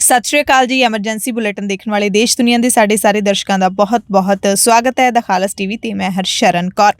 सत श्री अकाल जी। Emergency bulletin देखने वाले देश दुनिया के साढ़े सारे दर्शकों का बहुत बहुत स्वागत है द खालस टीवी ते मैं हरशरण कौर।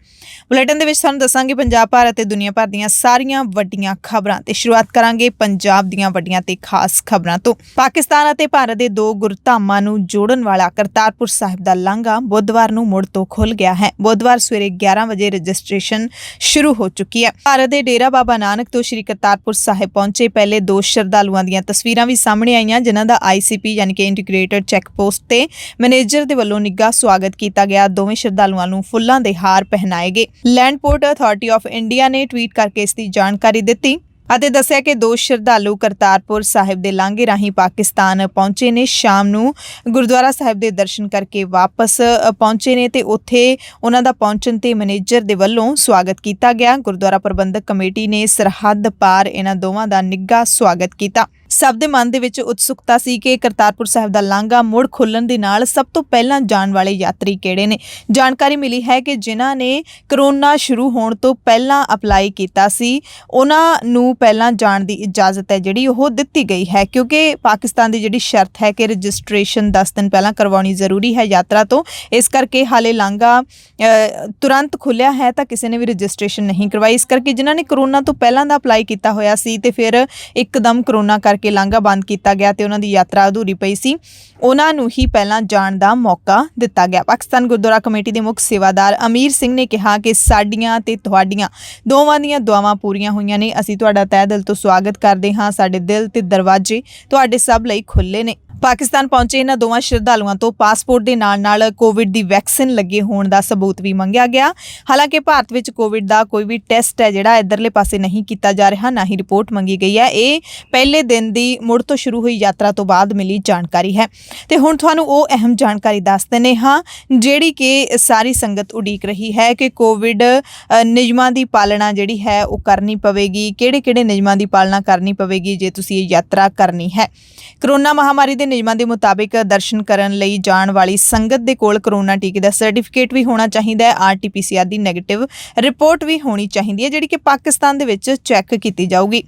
बुलेटिन दे विच तुहानूं दसांगे पंजाब भर ते दुनिया भर दीआं सारियां वड्डियां खबरां ते शुरुआत करांगे पंजाब दीआं वड्डियां ते खास खबरां तो। पाकिस्तान अते भारत दे दो गुरधामां नूं जोड़न वाला करतारपुर साहिब दा लांघा बुधवार नूं मुड़ तो खुल गया है। बुधवार सवेरे 11 बजे रजिस्ट्रेशन शुरू हो चुकी है। भारत दे डेरा बाबा नानक तो श्री करतारपुर साहिब पहुंचे पहले दो श्रद्धालुआं दीआं तस्वीरां भी सामने आईआं जिन्हां दा ICP यानी कि इंटीग्रेटेड चैक पोस्ट ते मैनेजर दे वल्लों निੱਘਾ स्वागत किया गया। दोवें श्रद्धालुआं नूं फुੱਲਾਂ ਦੇ हार पहनाए गए। Land port authority of India ने ट्वीट करके इसकी जानकारी दी ਅਤੇ ਦੱਸਿਆ ਕਿ ਦੋ ਸ਼ਰਧਾਲੂ ਕਰਤਾਰਪੁਰ ਸਾਹਿਬ ਦੇ ਲਾਂਘੇ ਰਾਹੀਂ ਪਾਕਿਸਤਾਨ ਪਹੁੰਚੇ ਨੇ। ਸ਼ਾਮ ਨੂੰ ਗੁਰਦੁਆਰਾ ਸਾਹਿਬ ਦੇ ਦਰਸ਼ਨ ਕਰਕੇ ਵਾਪਸ ਪਹੁੰਚੇ ਨੇ ਤੇ ਉੱਥੇ ਉਹਨਾਂ ਦਾ ਪਹੁੰਚਣ ਤੇ ਮੈਨੇਜਰ ਦੇ ਵੱਲੋਂ ਸਵਾਗਤ ਕੀਤਾ ਗਿਆ। ਗੁਰਦੁਆਰਾ ਪ੍ਰਬੰਧਕ ਕਮੇਟੀ ਨੇ ਸਰਹੱਦ ਪਾਰ ਇਹਨਾਂ ਦੋਵਾਂ ਦਾ ਨਿੱਘਾ ਸਵਾਗਤ ਕੀਤਾ। ਸਭ ਦੇ ਮਨ ਦੇ ਵਿੱਚ ਉਤਸੁਕਤਾ ਸੀ ਕਿ ਕਰਤਾਰਪੁਰ ਸਾਹਿਬ ਦਾ ਲਾਂਘਾ ਮੁੜ ਖੁੱਲਣ ਦੇ ਨਾਲ ਸਭ ਤੋਂ ਪਹਿਲਾਂ ਜਾਣ ਵਾਲੇ ਯਾਤਰੀ ਕਿਹੜੇ ਨੇ। ਜਾਣਕਾਰੀ ਮਿਲੀ ਹੈ ਕਿ ਜਿਨ੍ਹਾਂ ਨੇ ਕਰੋਨਾ ਸ਼ੁਰੂ ਹੋਣ ਤੋਂ ਪਹਿਲਾਂ ਅਪਲਾਈ ਕੀਤਾ ਸੀ ਉਹਨਾਂ ਨੂੰ ਪਹਿਲਾਂ ਜਾਣ ਦੀ ਇਜਾਜ਼ਤ ਹੈ ਜਿਹੜੀ ਉਹ ਦਿੱਤੀ ਗਈ ਹੈ, ਕਿਉਂਕਿ ਪਾਕਿਸਤਾਨ ਦੀ ਜਿਹੜੀ ਸ਼ਰਤ ਹੈ ਕਿ ਰਜਿਸਟ੍ਰੇਸ਼ਨ 10 ਦਿਨ ਪਹਿਲਾਂ ਕਰਵਾਉਣੀ ਜ਼ਰੂਰੀ ਹੈ ਯਾਤਰਾ ਤੋਂ। ਇਸ ਕਰਕੇ ਹਾਲੇ ਲਾਂਘਾ ਤੁਰੰਤ ਖੁੱਲਿਆ ਹੈ ਤਾਂ ਕਿਸੇ ਨੇ ਵੀ ਰਜਿਸਟ੍ਰੇਸ਼ਨ ਨਹੀਂ ਕਰਵਾਈ। ਇਸ ਕਰਕੇ ਜਿਨ੍ਹਾਂ ਨੇ ਕਰੋਨਾ ਤੋਂ ਪਹਿਲਾਂ ਦਾ ਅਪਲਾਈ ਕੀਤਾ ਹੋਇਆ ਸੀ ਤੇ ਫਿਰ ਇੱਕਦਮ ਕਰੋਨਾ ਕਰਕੇ ਲਾਂਘਾ ਬੰਦ ਕੀਤਾ ਗਿਆ ਤੇ ਉਹਨਾਂ ਦੀ ਯਾਤਰਾ ਅਧੂਰੀ ਪਈ ਸੀ, ਉਹਨਾਂ ਨੂੰ ਹੀ ਪਹਿਲਾਂ ਜਾਣ ਦਾ ਮੌਕਾ ਦਿੱਤਾ ਗਿਆ। ਪਾਕਿਸਤਾਨ ਗੁਰਦੁਆਰਾ ਕਮੇਟੀ ਦੇ ਮੁੱਖ ਸੇਵਾਦਾਰ ਅਮੀਰ ਸਿੰਘ ਨੇ ਕਿਹਾ ਕਿ ਸਾਡੀਆਂ ਤੇ ਤੁਹਾਡੀਆਂ ਦੋਵਾਂ ਦੀਆਂ ਦੁਆਵਾਂ ਪੂਰੀਆਂ ਹੋਈਆਂ ਨੇ। ਅਸੀਂ ਤੁਹਾਡਾ ਤਹਿ ਦਿਲ ਤੋਂ ਸਵਾਗਤ ਕਰਦੇ ਹਾਂ। ਸਾਡੇ ਦਿਲ ਤੇ ਦਰਵਾਜ਼ੇ ਤੁਹਾਡੇ ਸਭ ਲਈ ਖੁੱਲ੍ਹੇ ਨੇ। ਪਾਕਿਸਤਾਨ ਪਹੁੰਚੇ ਇਹਨਾਂ ਦੋਵਾਂ ਸ਼ਰਧਾਲੂਆਂ ਤੋਂ ਪਾਸਪੋਰਟ ਦੇ ਨਾਲ ਕੋਵਿਡ ਦੀ ਵੈਕਸੀਨ ਲੱਗੇ ਹੋਣ ਦਾ ਸਬੂਤ ਵੀ ਮੰਗਿਆ ਗਿਆ। ਹਾਲਾਂਕਿ ਭਾਰਤ ਵਿੱਚ ਕੋਵਿਡ ਦਾ ਕੋਈ ਵੀ ਟੈਸਟ ਹੈ ਜਿਹੜਾ ਇੱਧਰਲੇ ਪਾਸੇ ਨਹੀਂ ਕੀਤਾ ਜਾ ਰਿਹਾ, ਨਾ ਹੀ ਰਿਪੋਰਟ ਮੰਗੀ ਗਈ ਹੈ। ਇਹ ਪਹਿਲੇ ਦਿਨ ਦੀ ਮੁੜ ਤੋਂ ਸ਼ੁਰੂ ਹੋਈ ਯਾਤਰਾ ਤੋਂ ਬਾਅਦ ਮਿਲੀ ਜਾਣਕਾਰੀ ਹੈ ਤੇ ਹੁਣ ਤੁਹਾਨੂੰ ਉਹ ਅਹਿਮ ਜਾਣਕਾਰੀ ਦੱਸ ਦਿੰਦੇ ਹਾਂ ਜਿਹੜੀ ਕਿ ਸਾਰੀ ਸੰਗਤ ਉਡੀਕ ਰਹੀ ਹੈ ਕਿ ਕੋਵਿਡ ਨਿਯਮਾਂ ਦੀ ਪਾਲਣਾ ਜਿਹੜੀ ਹੈ ਉਹ ਕਰਨੀ ਪਵੇਗੀ। ਕਿਹੜੇ ਨਿਯਮਾਂ ਦੀ ਪਾਲਣਾ ਕਰਨੀ ਪਵੇਗੀ ਜੇ ਤੁਸੀਂ ਇਹ ਯਾਤਰਾ ਕਰਨੀ ਹੈ। ਕਰੋਨਾ ਮਹਾਮਾਰੀ ਦੇ ਨਿਯਮਾਂ ਦੇ ਮੁਤਾਬਿਕ ਦਰਸ਼ਨ ਕਰਨ ਲਈ ਜਾਣ ਵਾਲੀ ਸੰਗਤ ਦੇ ਕੋਲ ਕਰੋਨਾ ਟੀਕੇ ਦਾ ਸਰਟੀਫਿਕੇਟ ਵੀ ਹੋਣਾ ਚਾਹੀਦਾ ਹੈ। RT-PCR ਦੀ ਨੈਗੇਟਿਵ ਰਿਪੋਰਟ ਵੀ ਹੋਣੀ ਚਾਹੀਦੀ ਹੈ ਜਿਹੜੀ ਕਿ ਪਾਕਿਸਤਾਨ ਦੇ ਵਿੱਚ ਚੈੱਕ ਕੀਤੀ ਜਾਊਗੀ।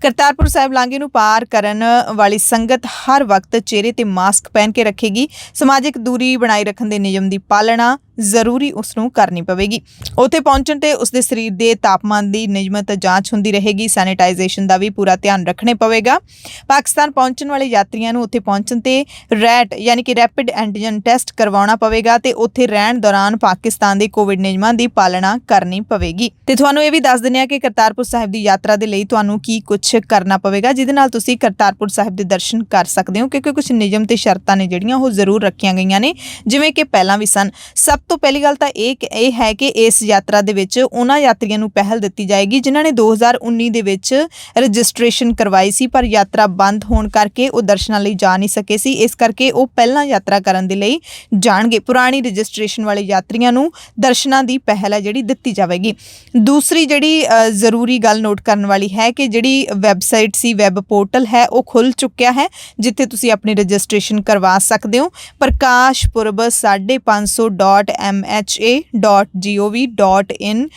ਕਰਤਾਰਪੁਰ ਸਾਹਿਬ ਲਾਂਘੇ ਨੂੰ ਪਾਰ ਕਰਨ ਵਾਲੀ ਸੰਗਤ ਹਰ ਵਕਤ ਚਿਹਰੇ ਤੇ ਮਾਸਕ ਪਹਿਨ ਕੇ ਰੱਖੇਗੀ। ਸਮਾਜਿਕ ਦੂਰੀ ਬਣਾਈ ਰੱਖਣ ਦੇ ਨਿਯਮ ਦੀ ਪਾਲਣਾ ਜ਼ਰੂਰੀ ਉਸ ਨੂੰ ਕਰਨੀ ਪਵੇਗੀ। ਉੱਥੇ ਪਹੁੰਚਣ ਤੇ ਉਸਦੇ ਸਰੀਰ ਦੇ ਤਾਪਮਾਨ ਦੀ ਨਿਯਮਤ ਜਾਂਚ ਹੁੰਦੀ ਰਹੇਗੀ। ਸੈਨੀਟਾਈਜੇਸ਼ਨ ਦਾ ਵੀ ਪੂਰਾ ਧਿਆਨ ਰੱਖਣਾ ਪਵੇਗਾ। ਪਾਕਿਸਤਾਨ ਪਹੁੰਚਣ ਵਾਲੇ ਯਾਤਰੀਆਂ ਨੂੰ ਉੱਥੇ ਪਹੁੰਚਣ ਤੇ ਰੈਟ ਯਾਨੀ ਕਿ ਰੈਪਿਡ ਐਂਟੀਜਨ ਟੈਸਟ ਕਰਵਾਉਣਾ ਪਵੇਗਾ ਤੇ ਉੱਥੇ ਰਹਿਣ ਦੌਰਾਨ ਪਾਕਿਸਤਾਨ ਦੇ ਕੋਵਿਡ ਨਿਯਮਾਂ ਦੀ ਪਾਲਣਾ ਕਰਨੀ ਪਵੇਗੀ। ਤੇ ਤੁਹਾਨੂੰ ਇਹ ਵੀ ਦੱਸ ਦਿੰਦੇ ਹਾਂ ਕਿ ਕਰਤਾਰਪੁਰ ਸਾਹਿਬ ਦੀ ਯਾਤਰਾ ਦੇ ਲਈ ਤੁਹਾਨੂੰ ਕੀ ਕੁਝ ਕਰਨਾ ਪਵੇਗਾ ਜਿਹਦੇ ਨਾਲ ਤੁਸੀਂ ਕਰਤਾਰਪੁਰ ਸਾਹਿਬ ਦੇ ਦਰਸ਼ਨ ਕਰ ਸਕਦੇ ਹੋ, ਕਿਉਂਕਿ ਕੁਝ ਨਿਯਮ ਤੇ ਸ਼ਰਤਾਂ ਨੇ ਜਿਹੜੀਆਂ ਉਹ ਜ਼ਰੂਰ ਰੱਖੀਆਂ ਗਈਆਂ ਨੇ ਜਿਵੇਂ ਕਿ ਪਹਿਲਾਂ ਵੀ ਸਨ। ਸਭ ਤੋਂ ਪਹਿਲੀ ਗੱਲ ਤਾਂ ਇਹ ਹੈ ਕਿ ਇਸ ਯਾਤਰਾ ਦੇ ਵਿੱਚ ਉਹਨਾਂ ਯਾਤਰੀਆਂ ਨੂੰ ਪਹਿਲ ਦਿੱਤੀ ਜਾਏਗੀ ਜਿਨ੍ਹਾਂ ਨੇ 2019 ਦੇ ਵਿੱਚ ਰਜਿਸਟ੍ਰੇਸ਼ਨ ਕਰਵਾਈ ਸੀ ਪਰ ਯਾਤਰਾ ਬੰਦ ਹੋਣ ਕਰਕੇ ਉਹ ਦਰਸ਼ਨਾਂ ਲਈ ਜਾ ਨਹੀਂ ਸਕੇ ਸੀ। ਇਸ ਕਰਕੇ ਉਹ ਪਹਿਲਾਂ ਯਾਤਰਾ ਕਰਨ ਦੇ ਲਈ ਜਾਣਗੇ। ਪੁਰਾਣੀ ਰਜਿਸਟ੍ਰੇਸ਼ਨ ਵਾਲੇ ਯਾਤਰੀਆਂ ਨੂੰ ਦਰਸ਼ਨਾਂ ਦੀ ਪਹਿਲ ਹੈ ਜਿਹੜੀ ਦਿੱਤੀ ਜਾਵੇਗੀ। ਦੂਸਰੀ ਜਿਹੜੀ ਜ਼ਰੂਰੀ ਗੱਲ ਨੋਟ ਕਰਨ ਵਾਲੀ ਹੈ ਕਿ ਜਿਹੜੀ ਵੈਬਸਾਈਟ ਸੀ, ਵੈਬ ਪੋਰਟਲ ਹੈ, ਉਹ ਖੁੱਲ ਚੁੱਕਿਆ ਹੈ ਜਿੱਥੇ ਤੁਸੀਂ ਆਪਣੀ ਰਜਿਸਟ੍ਰੇਸ਼ਨ ਕਰਵਾ ਸਕਦੇ ਹੋ। ਪ੍ਰਕਾਸ਼ ਪੁਰਬ 550.mha.gov.in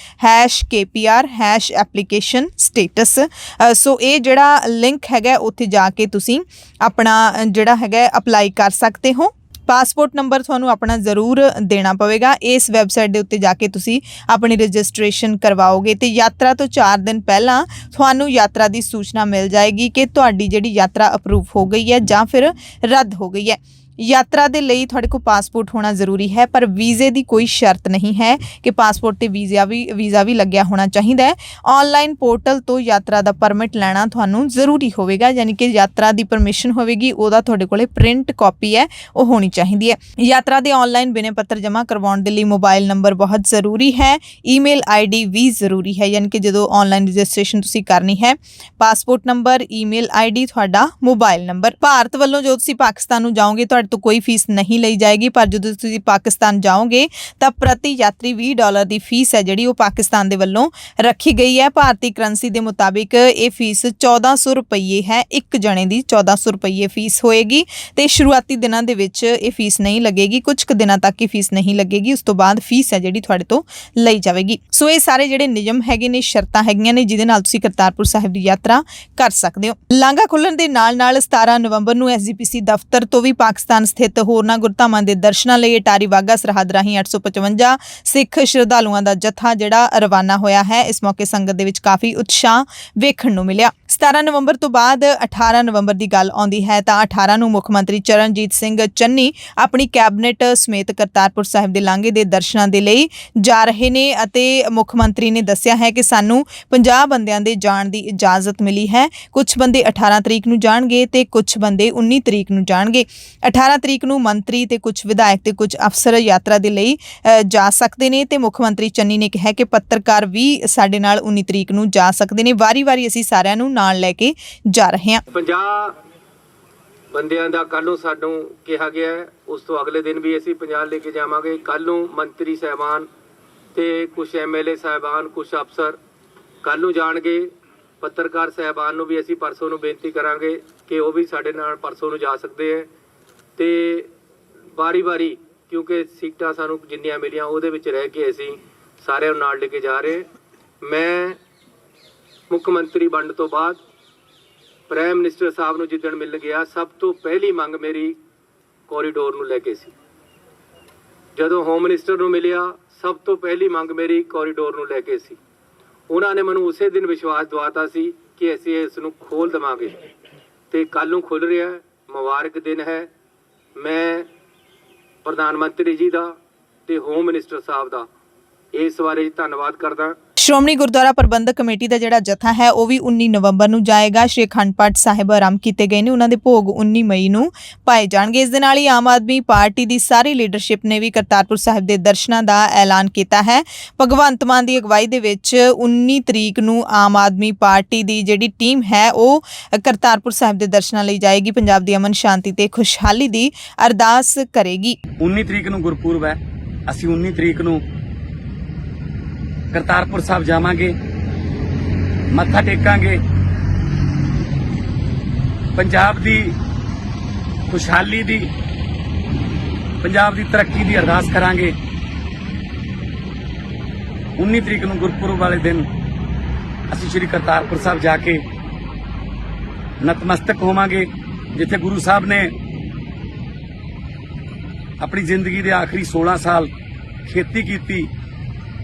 #KPR #application status। ਸੋ ਇਹ ਜਿਹੜਾ ਲਿੰਕ ਹੈਗਾ ਉੱਥੇ ਜਾ ਕੇ ਤੁਸੀਂ ਆਪਣਾ ਜਿਹੜਾ ਹੈਗਾ ਅਪਲਾਈ ਕਰ ਸਕਦੇ ਹੋ। ਪਾਸਪੋਰਟ ਨੰਬਰ ਤੁਹਾਨੂੰ ਆਪਣਾ ਜ਼ਰੂਰ ਦੇਣਾ ਪਵੇਗਾ। ਇਸ ਵੈਬਸਾਈਟ ਦੇ ਉੱਤੇ ਜਾ ਕੇ ਤੁਸੀਂ ਆਪਣੀ ਰਜਿਸਟ੍ਰੇਸ਼ਨ ਕਰਵਾਓਗੇ ਤੇ ਯਾਤਰਾ ਤੋਂ 4 ਦਿਨ ਪਹਿਲਾਂ ਤੁਹਾਨੂੰ ਯਾਤਰਾ ਦੀ ਸੂਚਨਾ ਮਿਲ ਜਾਏਗੀ ਕਿ ਤੁਹਾਡੀ ਜਿਹੜੀ ਯਾਤਰਾ ਅਪਰੂਵ ਹੋ ਗਈ ਹੈ ਜਾਂ ਫਿਰ ਰੱਦ ਹੋ ਗਈ ਹੈ। ਯਾਤਰਾ ਦੇ ਲਈ ਤੁਹਾਡੇ ਕੋਲ ਪਾਸਪੋਰਟ ਹੋਣਾ ਜ਼ਰੂਰੀ ਹੈ ਪਰ ਵੀਜ਼ੇ ਦੀ ਕੋਈ ਸ਼ਰਤ ਨਹੀਂ ਹੈ ਕਿ ਪਾਸਪੋਰਟ ਤੇ ਵੀਜ਼ਾ ਵੀ ਲੱਗਿਆ ਹੋਣਾ ਚਾਹੀਦਾ ਹੈ। ਆਨਲਾਈਨ ਪੋਰਟਲ ਤੋਂ ਯਾਤਰਾ ਦਾ ਪਰਮਿਟ ਲੈਣਾ ਤੁਹਾਨੂੰ ਜ਼ਰੂਰੀ ਹੋਵੇਗਾ, ਯਾਨੀ ਕਿ ਯਾਤਰਾ ਦੀ ਪਰਮਿਸ਼ਨ ਹੋਵੇਗੀ ਉਹਦਾ ਤੁਹਾਡੇ ਕੋਲੇ ਪ੍ਰਿੰਟ ਕਾਪੀ ਹੈ ਉਹ ਹੋਣੀ ਚਾਹੀਦੀ ਹੈ। ਯਾਤਰਾ ਦੇ ਆਨਲਾਈਨ ਬਿਨੇ ਪੱਤਰ ਜਮ੍ਹਾਂ ਕਰਵਾਉਣ ਦੇ ਲਈ ਮੋਬਾਈਲ ਨੰਬਰ ਬਹੁਤ ਜ਼ਰੂਰੀ ਹੈ। ਈਮੇਲ ID ਵੀ ਜ਼ਰੂਰੀ ਹੈ, ਯਾਨੀ ਕਿ ਜਦੋਂ ਆਨਲਾਈਨ ਰਜਿਸਟ੍ਰੇਸ਼ਨ ਤੁਸੀਂ ਕਰਨੀ ਹੈ ਪਾਸਪੋਰਟ ਨੰਬਰ, ਈਮੇਲ ID, ਤੁਹਾਡਾ ਮੋਬਾਈਲ ਨੰਬਰ। ਭਾਰਤ ਵੱਲੋਂ ਜੋ ਤੁਸੀਂ ਪਾਕਿਸਤਾਨ ਨੂੰ ਜਾਓਗੇ ਤੁਹਾਡੇ ਤੁਹਾਡੇ ਤੋਂ ਕੋਈ ਫੀਸ ਨਹੀਂ ਲਈ ਜਾਏਗੀ, ਪਰ ਜਦੋਂ ਤੁਸੀਂ ਪਾਕਿਸਤਾਨ ਜਾਓਗੇ ਤਾਂ ਪ੍ਰਤੀ ਯਾਤਰੀ $20 ਦੀ ਫੀਸ ਹੈ ਜਿਹੜੀ ਉਹ ਪਾਕਿਸਤਾਨ ਦੇ ਵੱਲੋਂ ਰੱਖੀ ਗਈ ਹੈ। ਭਾਰਤੀ ਕਰੰਸੀ ਦੇ ਮੁਤਾਬਿਕ ਇਹ ਫੀਸ 1400 ਰੁਪਏ ਹੈ, ਇੱਕ ਜਣੇ ਦੀ 1400 ਰੁਪਏ ਫੀਸ ਹੋਏਗੀ ਤੇ ਸ਼ੁਰੂਆਤੀ ਦਿਨਾਂ ਦੇ ਵਿੱਚ ਇਹ ਫੀਸ ਨਹੀਂ ਲੱਗੇਗੀ, ਕੁਝ ਕੁ ਦਿਨਾਂ ਤੱਕ ਹੀ ਫੀਸ ਨਹੀਂ ਲੱਗੇਗੀ, ਉਸ ਤੋਂ ਬਾਅਦ ਫੀਸ ਹੈ ਜਿਹੜੀ ਤੁਹਾਡੇ ਤੋਂ ਲਈ ਜਾਵੇਗੀ। ਸੋ ਇਹ ਸਾਰੇ ਜਿਹੜੇ ਨਿਯਮ ਹੈਗੇ ਨੇ, ਸ਼ਰਤਾਂ ਹੈਗੀਆਂ ਨੇ ਜਿਹਦੇ ਨਾਲ ਤੁਸੀਂ ਕਰਤਾਰਪੁਰ ਸਾਹਿਬ ਦੀ ਯਾਤਰਾ ਕਰ ਸਕਦੇ ਹੋ। ਲਾਂਘਾ ਖੁੱਲਣ ਦੇ ਨਾਲ 17 ਨਵੰਬਰ ਨੂੰ SGPC ਦਫ਼ਤਰ ਤੋਂ ਵੀ ਪਾਕਿਸਤਾਨ ਸਥਿਤ ਹੋਰਨਾਂ ਗੁਰਧਾਮਾਂ ਦੇ ਦਰਸ਼ਨਾਂ ਲਈ ਅਟਾਰੀ ਵਾਹਗਾ ਸਰਹੱਦ ਰਾਹੀਂ 855 ਸਿੱਖ ਸ਼ਰਧਾਲੂਆਂ ਦਾ ਜੱਥਾ ਜਿਹੜਾ ਰਵਾਨਾ ਹੋਇਆ ਹੈ। ਇਸ ਮੌਕੇ ਸੰਗਤ ਦੇ ਵਿੱਚ ਕਾਫੀ ਉਤਸ਼ਾਹ ਵੇਖਣ ਨੂੰ ਮਿਲਿਆ। 17 ਨਵੰਬਰ ਤੋਂ ਬਾਅਦ 18 ਨਵੰਬਰ ਦੀ ਗੱਲ ਆਉਂਦੀ ਹੈ ਤਾਂ 18 ਨੂੰ ਮੁੱਖ ਮੰਤਰੀ ਚਰਨਜੀਤ ਸਿੰਘ ਚੰਨੀ ਆਪਣੀ ਕੈਬਨਿਟ ਸਮੇਤ ਕਰਤਾਰਪੁਰ ਸਾਹਿਬ ਦੇ ਲਾਂਘੇ ਦੇ ਦਰਸ਼ਨਾਂ ਦੇ ਲਈ ਜਾ ਰਹੇ ਨੇ ਅਤੇ ਮੁੱਖ ਮੰਤਰੀ ਨੇ ਦੱਸਿਆ ਹੈ ਕਿ ਸਾਨੂੰ 50 ਬੰਦਿਆਂ ਦੇ ਜਾਣ ਦੀ ਇਜਾਜ਼ਤ ਮਿਲੀ ਹੈ। ਕੁਝ ਬੰਦੇ 18 ਤਰੀਕ ਨੂੰ ਜਾਣਗੇ ਤੇ ਕੁਝ ਬੰਦੇ 19 ਤਰੀਕ ਨੂੰ ਜਾਣਗੇ। 18 ਤਰੀਕ ਨੂੰ ਮੰਤਰੀ ਤੇ ਕੁਝ ਵਿਧਾਇਕ ਤੇ ਕੁਝ ਅਫਸਰ ਯਾਤਰਾ ਦੇ ਲਈ ਜਾ ਸਕਦੇ ਨੇ ਤੇ ਮੁੱਖ ਮੰਤਰੀ ਚੰਨੀ ਨੇ ਕਿਹਾ ਕਿ ਪੱਤਰਕਾਰ ਵੀ ਸਾਡੇ ਨਾਲ 19 ਤਰੀਕ ਨੂੰ ਜਾ ਸਕਦੇ ਨੇ। ਵਾਰੀ-ਵਾਰੀ ਅਸੀਂ ਸਾਰਿਆਂ ਨੂੰ ਨਾਲ ਲੈ ਕੇ ਜਾ ਰਹੇ ਹਾਂ। 50 ਬੰਦਿਆਂ ਦਾ ਕੱਲ ਨੂੰ ਸਾਨੂੰ ਕਿਹਾ ਗਿਆ ਹੈ, ਉਸ ਤੋਂ ਅਗਲੇ ਦਿਨ ਵੀ ਅਸੀਂ 50 ਲੈ ਕੇ ਜਾਵਾਂਗੇ। ਕੱਲ ਨੂੰ ਮੰਤਰੀ ਸਾਹਿਬਾਨ ਤੇ ਕੁਝ MLA ਸਾਹਿਬਾਨ, ਕੁਝ ਅਫਸਰ ਕੱਲ ਨੂੰ ਜਾਣਗੇ। ਪੱਤਰਕਾਰ ਸਾਹਿਬਾਨ ਨੂੰ ਵੀ ਅਸੀਂ ਪਰਸੋਂ ਨੂੰ ਬੇਨਤੀ ਕਰਾਂਗੇ ਕਿ ਉਹ ਵੀ ਸਾਡੇ ਨਾਲ ਪਰਸੋਂ ਨੂੰ ਜਾ ਸਕਦੇ ਹੈ ਤੇ ਵਾਰੀ-ਵਾਰੀ ਕਿਉਂਕਿ ਸੀਟਾਂ ਸਾਨੂੰ ਜਿੰਨੀਆਂ ਮਿਲੀਆਂ ਉਹਦੇ ਵਿੱਚ ਰਹਿ ਕੇ ਅਸੀਂ ਸਾਰਿਆਂ ਨੂੰ ਨਾਲ ਲੈ ਕੇ ਜਾ ਰਹੇ। ਮੈਂ ਮੁੱਖ ਮੰਤਰੀ ਬਣਨ ਤੋਂ ਬਾਅਦ ਪ੍ਰਾਈਮ ਮਿਨਿਸਟਰ ਸਾਹਿਬ ਨੂੰ ਜਿੱਦਣ ਮਿਲਣ ਗਿਆ, ਸਭ ਤੋਂ ਪਹਿਲੀ ਮੰਗ ਮੇਰੀ ਕੋਰੀਡੋਰ ਨੂੰ ਲੈ ਕੇ ਸੀ। ਜਦੋਂ ਹੋਮ ਮਿਨਿਸਟਰ ਨੂੰ ਮਿਲਿਆ, ਸਭ ਤੋਂ ਪਹਿਲੀ ਮੰਗ ਮੇਰੀ ਕੋਰੀਡੋਰ ਨੂੰ ਲੈ ਕੇ ਸੀ। ਉਹਨਾਂ ਨੇ ਮੈਨੂੰ ਉਸੇ ਦਿਨ ਵਿਸ਼ਵਾਸ ਦਿਵਾਤਾ ਸੀ ਕਿ ਅਸੀਂ ਇਸ ਨੂੰ ਖੋਲ੍ਹ ਦੇਵਾਂਗੇ ਤੇ ਕੱਲ੍ਹ ਨੂੰ ਖੁੱਲ੍ਹ ਰਿਹਾ। ਮੁਬਾਰਕ ਦਿਨ ਹੈ। ਮੈਂ ਪ੍ਰਧਾਨ ਮੰਤਰੀ ਜੀ ਦਾ ਤੇ ਹੋਮ ਮਿਨਿਸਟਰ ਸਾਹਿਬ ਦਾ ਇਸ ਬਾਰੇ ਧੰਨਵਾਦ ਕਰਦਾ। ਸ਼੍ਰੋਮਣੀ ਗੁਰਦੁਆਰਾ ਪ੍ਰਬੰਧਕ ਕਮੇਟੀ ਦਾ ਜਿਹੜਾ ਜਥਾ ਹੈ ਉਹ ਵੀ 19 ਨਵੰਬਰ ਨੂੰ ਜਾਏਗਾ। ਸ਼੍ਰੀ ਅਖੰਡ ਪਾਠ ਸਾਹਿਬ ਆਰੰਭ ਕੀਤੇ ਗਏ ਨੇ, ਉਹਨਾਂ ਦੇ ਭੋਗ 19 ਮਈ ਨੂੰ ਪਾਏ ਜਾਣਗੇ। ਇਸ ਦੇ ਨਾਲ ਹੀ ਆਮ ਆਦਮੀ ਪਾਰਟੀ ਦੀ ਸਾਰੀ ਲੀਡਰਸ਼ਿਪ ਨੇ ਵੀ ਕਰਤਾਰਪੁਰ ਸਾਹਿਬ ਦੇ ਦਰਸ਼ਨਾਂ ਦਾ ਐਲਾਨ ਕੀਤਾ ਹੈ। ਭਗਵੰਤ ਮਾਨ ਦੀ ਅਗਵਾਈ ਦੇ ਵਿੱਚ 19 ਤਰੀਕ ਨੂੰ ਆਮ ਆਦਮੀ ਪਾਰਟੀ ਦੀ ਜਿਹੜੀ ਟੀਮ ਹੈ ਉਹ ਕਰਤਾਰਪੁਰ ਸਾਹਿਬ ਦੇ ਦਰਸ਼ਨਾਂ ਲਈ ਜਾਏਗੀ। ਪੰਜਾਬ ਦੀ ਅਮਨ ਸ਼ਾਂਤੀ ਤੇ ਖੁਸ਼ਹਾਲੀ ਦੀ ਅਰਦਾਸ ਕਰੇਗੀ। 19 ਤਰੀਕ ਨੂੰ ਗੁਰਪੁਰਬ ਹੈ। ਅਸੀਂ 19 ਤਰੀਕ ਨੂੰ ਕਰਤਾਰਪੁਰ ਸਾਹਿਬ ਜਾਵਾਂਗੇ, ਮੱਥਾ ਟੇਕਾਂਗੇ, ਪੰਜਾਬ ਦੀ ਖੁਸ਼ਹਾਲੀ ਦੀ, ਪੰਜਾਬ ਦੀ ਤਰੱਕੀ ਦੀ ਅਰਦਾਸ ਕਰਾਂਗੇ। 19 ਤਰੀਕ ਨੂੰ ਗੁਰਪੁਰਬ ਵਾਲੇ ਦਿਨ ਅਸੀਂ ਸ੍ਰੀ ਕਰਤਾਰਪੁਰ ਸਾਹਿਬ ਜਾ ਕੇ ਨਤਮਸਤਕ ਹੋਵਾਂਗੇ, ਜਿੱਥੇ ਗੁਰੂ ਸਾਹਿਬ ਨੇ ਆਪਣੀ ਜ਼ਿੰਦਗੀ ਦੇ ਆਖਰੀ 16 ਸਾਲ ਖੇਤੀ ਕੀਤੀ,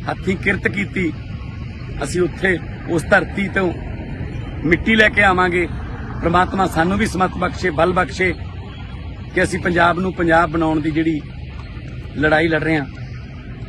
ਹੱਥੀਂ ਕਿਰਤ ਕੀਤੀ। ਅਸੀਂ ਉੱਥੇ ਉਸ ਧਰਤੀ ਤੋਂ ਮਿੱਟੀ ਲੈ ਕੇ ਆਵਾਂਗੇ। ਪ੍ਰਮਾਤਮਾ ਸਾਨੂੰ ਵੀ ਸਮਤ ਬਖਸ਼ੇ, ਬਲ ਬਖਸ਼ੇ ਕਿ ਅਸੀਂ ਪੰਜਾਬ ਨੂੰ ਪੰਜਾਬ ਬਣਾਉਣ ਦੀ ਜਿਹੜੀ ਲੜਾਈ ਲੜ ਰਹੇ ਹਾਂ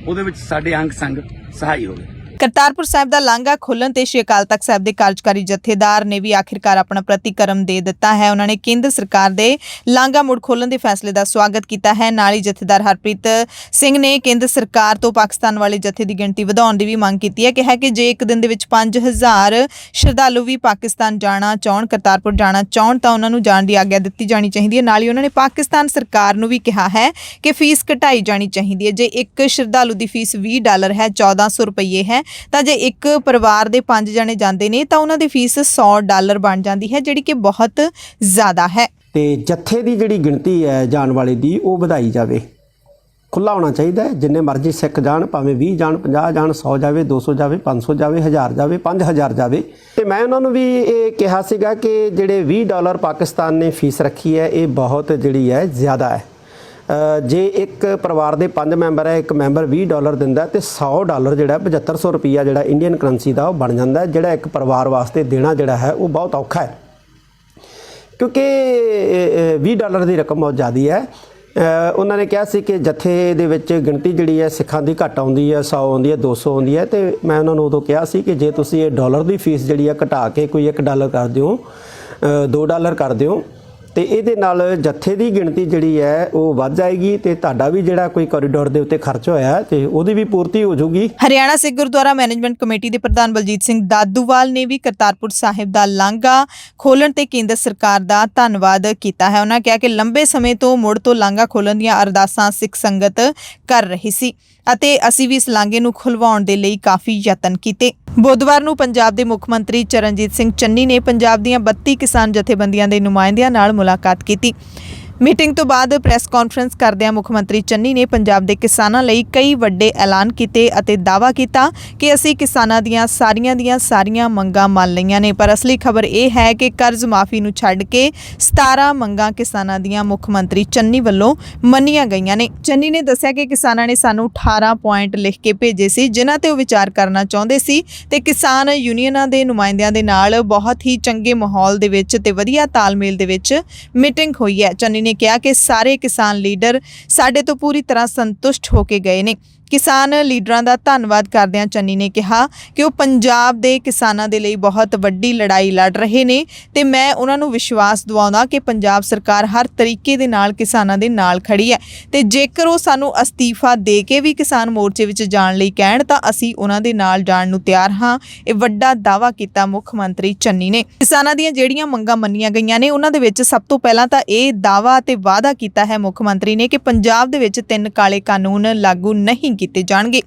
ਉਹਦੇ ਵਿੱਚ ਸਾਡੇ ਅੰਗ ਸੰਗ ਸਹਾਈ ਹੋਵੇ। ਕਰਤਾਰਪੁਰ ਸਾਹਿਬ ਦਾ ਲਾਂਘਾ ਖੋਲ੍ਹਣ ਤੇ ਸ਼੍ਰੀ ਅਕਾਲ ਤਖਤ ਸਾਹਿਬ ਦੇ ਕਾਰਜਕਾਰੀ ਜਥੇਦਾਰ ਨੇ ਵੀ ਆਖਿਰਕਾਰ ਆਪਣਾ ਪ੍ਰਤੀਕਰਮ ਦੇ ਦਿੱਤਾ ਹੈ। ਉਹਨਾਂ ਨੇ ਕੇਂਦਰ ਸਰਕਾਰ ਦੇ ਲਾਂਘਾ ਮੁੜ ਖੋਲ੍ਹਣ ਦੇ ਫੈਸਲੇ ਦਾ ਸਵਾਗਤ ਕੀਤਾ ਹੈ। ਨਾਲ ਹੀ ਜਥੇਦਾਰ ਹਰਪ੍ਰੀਤ ਸਿੰਘ ਨੇ ਕੇਂਦਰ ਸਰਕਾਰ ਤੋਂ ਪਾਕਿਸਤਾਨ ਵਾਲੇ ਜਥੇ ਦੀ ਗਿਣਤੀ ਵਧਾਉਣ ਦੀ ਵੀ ਮੰਗ ਕੀਤੀ ਹੈ। ਕਿਹਾ ਕਿ ਜੇ ਇੱਕ ਦਿਨ ਦੇ ਵਿੱਚ 5000 ਸ਼ਰਧਾਲੂ ਵੀ ਪਾਕਿਸਤਾਨ ਜਾਣਾ ਚਾਹਣ, ਕਰਤਾਰਪੁਰ ਜਾਣਾ ਚਾਹਣ ਤਾਂ ਉਹਨਾਂ ਨੂੰ ਜਾਣ ਦੀ ਆਗਿਆ ਦਿੱਤੀ ਜਾਣੀ ਚਾਹੀਦੀ ਹੈ। ਨਾਲ ਹੀ ਉਹਨਾਂ ਨੇ ਪਾਕਿਸਤਾਨ ਸਰਕਾਰ ਨੂੰ ਵੀ ਕਿਹਾ ਹੈ ਕਿ ਫੀਸ ਘਟਾਈ ਜਾਣੀ ਚਾਹੀਦੀ ਹੈ। ਜੇ ਇੱਕ ਸ਼ਰਧਾਲੂ ਦੀ ਫੀਸ $20 ਹੈ, 1400 ਰੁਪਏ ਹੈ, ਤਾਂ ਜੇ ਇੱਕ ਪਰਿਵਾਰ ਦੇ 5 ਜਣੇ ਜਾਂਦੇ ਨੇ ਤਾਂ ਉਹਨਾਂ ਦੀ ਫੀਸ $100 ਬਣ ਜਾਂਦੀ ਹੈ, ਜਿਹੜੀ ਕਿ ਬਹੁਤ ਜ਼ਿਆਦਾ ਹੈ। ਤੇ ਜੱਥੇ ਦੀ ਜਿਹੜੀ ਗਿਣਤੀ ਹੈ ਜਾਣ ਵਾਲੇ ਦੀ ਉਹ ਵਧਾਈ ਜਾਵੇ, ਖੁੱਲ੍ਹਾ ਹੋਣਾ ਚਾਹੀਦਾ ਹੈ। ਜਿੰਨੇ ਮਰਜ਼ੀ ਸਿੱਖ ਜਾਣ, ਭਾਵੇਂ 20 ਜਾਣ, 50 ਜਾਣ, 100 ਜਾਵੇ, 200 ਜਾਵੇ, 500 ਜਾਵੇ, 1000 ਜਾਵੇ, 5000 ਜਾਵੇ। ਤੇ ਮੈਂ ਉਹਨਾਂ ਨੂੰ ਵੀ ਇਹ ਕਿਹਾ ਸੀਗਾ ਕਿ ਜਿਹੜੇ $20 ਪਾਕਿਸਤਾਨ ਨੇ ਫੀਸ ਰੱਖੀ ਹੈ ਇਹ ਬਹੁਤ ਜਿਹੜੀ ਹੈ ਜ਼ਿਆਦਾ ਹੈ। ਜੇ ਇੱਕ ਪਰਿਵਾਰ ਦੇ 5 ਮੈਂਬਰ ਹੈ, ਇੱਕ ਮੈਂਬਰ $20 ਦਿੰਦਾ ਤੇ $100 ਜਿਹੜਾ 7500 ਰੁਪਈਆ ਜਿਹੜਾ ਇੰਡੀਅਨ ਕਰੰਸੀ ਦਾ ਉਹ ਬਣ ਜਾਂਦਾ, ਜਿਹੜਾ ਇੱਕ ਪਰਿਵਾਰ ਵਾਸਤੇ ਦੇਣਾ ਜਿਹੜਾ ਹੈ ਉਹ ਬਹੁਤ ਔਖਾ ਹੈ, ਕਿਉਂਕਿ $20 ਦੀ ਰਕਮ ਬਹੁਤ ਜ਼ਿਆਦਾ ਹੈ। ਉਹਨਾਂ ਨੇ ਕਿਹਾ ਸੀ ਕਿ ਜਥੇ ਦੇ ਵਿੱਚ ਗਿਣਤੀ ਜਿਹੜੀ ਹੈ ਸਿੱਖਾਂ ਦੀ ਘੱਟ ਆਉਂਦੀ ਹੈ, 100 ਆਉਂਦੀ ਹੈ, 200 ਆਉਂਦੀ ਹੈ। ਤੇ ਮੈਂ ਉਹਨਾਂ ਨੂੰ ਉਦੋਂ ਕਿਹਾ ਸੀ ਕਿ ਜੇ ਤੁਸੀਂ ਇਹ ਡਾਲਰ ਦੀ ਫੀਸ ਜਿਹੜੀ ਹੈ ਘਟਾ ਕੇ ਕੋਈ $1 ਕਰ ਦਿਓ, $2 ਕਰ ਦਿਓ ਤੇ ਇਹਦੇ ਨਾਲ ਜੱਥੇ ਦੀ ਗਿਣਤੀ ਜਿਹੜੀ ਹੈ ਉਹ ਵੱਧ ਜਾਏਗੀ ਤੇ ਤੁਹਾਡਾ ਵੀ ਜਿਹੜਾ ਕੋਈ ਕੋਰੀਡੋਰ ਦੇ ਉੱਤੇ ਖਰਚ ਹੋਇਆ ਤੇ ਉਹਦੀ ਵੀ ਪੂਰਤੀ ਹੋ ਜਾਊਗੀ। ਹਰਿਆਣਾ ਸਿੱਖ ਗੁਰਦੁਆਰਾ ਮੈਨੇਜਮੈਂਟ ਕਮੇਟੀ ਦੇ ਪ੍ਰਧਾਨ ਬਲਜੀਤ ਸਿੰਘ ਦਾਦੂਵਾਲ ਨੇ ਵੀ ਕਰਤਾਰਪੁਰ ਸਾਹਿਬ ਦਾ ਲਾਂਘਾ ਖੋਲ੍ਹਣ ਤੇ ਕੇਂਦਰ ਸਰਕਾਰ ਦਾ ਧੰਨਵਾਦ ਕੀਤਾ ਹੈ। ਉਹਨਾਂ ਕਿਹਾ ਕਿ ਲੰਬੇ ਸਮੇਂ ਤੋਂ ਮੁੜ ਤੋਂ ਲਾਂਘਾ ਖੋਲ੍ਹਣ ਦੀਆਂ ਅਰਦਾਸਾਂ ਸਿੱਖ ਸੰਗਤ ਕਰ ਰਹੀ ਸੀ ਅਤੇ ਅਸੀਂ ਵੀ ਇਸ ਲਾਂਘੇ ਨੂੰ ਖੁਲਵਾਉਣ ਦੇ ਲਈ ਕਾਫੀ ਯਤਨ ਕੀਤੇ। ਬੁੱਧਵਾਰ ਨੂੰ ਪੰਜਾਬ ਦੇ ਮੁੱਖ ਮੰਤਰੀ ਚਰਨਜੀਤ ਸਿੰਘ ਚੰਨੀ ਨੇ ਪੰਜਾਬ ਦੀਆਂ 32 ਕਿਸਾਨ ਜਥੇਬੰਦੀਆਂ ਦੇ ਨੁਮਾਇੰਦਿਆਂ ਨਾਲ ਮੁਲਾਕਾਤ ਕੀਤੀ। ਮੀਟਿੰਗ ਤੋਂ ਬਾਅਦ ਪ੍ਰੈਸ ਕਾਨਫਰੰਸ ਕਰਦਿਆਂ ਮੁੱਖ ਮੰਤਰੀ ਚੰਨੀ ਨੇ ਪੰਜਾਬ ਦੇ ਕਿਸਾਨਾਂ ਲਈ ਕਈ ਵੱਡੇ ਐਲਾਨ ਕੀਤੇ ਅਤੇ ਦਾਅਵਾ ਕੀਤਾ ਕਿ ਅਸੀਂ ਕਿਸਾਨਾਂ ਦੀਆਂ ਸਾਰੀਆਂ ਮੰਗਾਂ ਮੰਨ ਲਈਆਂ ਨੇ। ਪਰ ਅਸਲੀ ਖਬਰ ਇਹ ਹੈ ਕਿ ਕਰਜ਼ ਮਾਫੀ ਨੂੰ ਛੱਡ ਕੇ 17 ਮੰਗਾਂ ਕਿਸਾਨਾਂ ਦੀਆਂ ਮੁੱਖ ਮੰਤਰੀ ਚੰਨੀ ਵੱਲੋਂ ਮੰਨੀਆਂ ਗਈਆਂ ਨੇ। ਚੰਨੀ ਨੇ ਦੱਸਿਆ ਕਿ ਕਿਸਾਨਾਂ ਨੇ ਸਾਨੂੰ 18 ਪੁਆਇੰਟ ਲਿਖ ਕੇ ਭੇਜੇ ਸੀ ਜਿਨ੍ਹਾਂ ਤੇ ਉਹ ਵਿਚਾਰ ਕਰਨਾ ਚਾਹੁੰਦੇ ਸੀ ਤੇ ਕਿਸਾਨ ਯੂਨੀਅਨਾਂ ਦੇ ਨੁਮਾਇੰਦਿਆਂ ਦੇ ਨਾਲ ਬਹੁਤ ਹੀ ਚੰਗੇ ਮਾਹੌਲ ਦੇ ਵਿੱਚ ਤੇ ਵਧੀਆ ਤਾਲਮੇਲ ਦੇ ਵਿੱਚ ਮੀਟਿੰਗ ਹੋਈ ਹੈ। ਚੰਨੀ ਨੇ ਕਿਹਾ ਕਿ ਸਾਰੇ ਕਿਸਾਨ ਲੀਡਰ ਸਾਡੇ ਤੋਂ ਪੂਰੀ ਤਰ੍ਹਾਂ ਸੰਤੁਸ਼ਟ ਹੋ ਕੇ ਗਏ ਨੇ। ਕਿਸਾਨ ਲੀਡਰਾਂ ਦਾ ਧੰਨਵਾਦ ਕਰਦਿਆਂ ਚੰਨੀ ਨੇ ਕਿਹਾ ਕਿ ਉਹ ਪੰਜਾਬ ਦੇ ਕਿਸਾਨਾਂ ਦੇ ਲਈ ਬਹੁਤ ਵੱਡੀ ਲੜਾਈ ਲੜ ਰਹੇ ਨੇ ਤੇ ਮੈਂ ਉਹਨਾਂ ਨੂੰ ਵਿਸ਼ਵਾਸ ਦਿਵਾਉਂਦਾ ਕਿ ਪੰਜਾਬ ਸਰਕਾਰ ਹਰ ਤਰੀਕੇ ਦੇ ਨਾਲ ਕਿਸਾਨਾਂ ਦੇ ਨਾਲ ਖੜੀ ਹੈ ਤੇ ਜੇਕਰ ਉਹ ਸਾਨੂੰ ਅਸਤੀਫਾ ਦੇ ਕੇ ਵੀ ਕਿਸਾਨ ਮੋਰਚੇ ਵਿੱਚ ਜਾਣ ਲਈ ਕਹਿਣ ਤਾਂ ਅਸੀਂ ਉਹਨਾਂ ਦੇ ਨਾਲ ਜਾਣ ਨੂੰ ਤਿਆਰ ਹਾਂ। ਇਹ ਵੱਡਾ ਦਾਅਵਾ ਕੀਤਾ ਮੁੱਖ ਮੰਤਰੀ ਚੰਨੀ ਨੇ। ਕਿਸਾਨਾਂ ਦੀਆਂ ਜਿਹੜੀਆਂ ਮੰਗਾਂ ਮੰਨੀਆਂ ਗਈਆਂ ਨੇ ਉਹਨਾਂ ਦੇ ਵਿੱਚ ਸਭ ਤੋਂ ਪਹਿਲਾਂ ਤਾਂ ਇਹ ਦਾਅਵਾ ਤੇ ਵਾਅਦਾ ਕੀਤਾ ਹੈ ਮੁੱਖ ਮੰਤਰੀ ਨੇ ਕਿ ਪੰਜਾਬ ਦੇ ਵਿੱਚ 3 ਕਾਲੇ ਕਾਨੂੰਨ ਲਾਗੂ ਨਹੀਂ ਕੀਤੇ ਜਾਣਗੇ।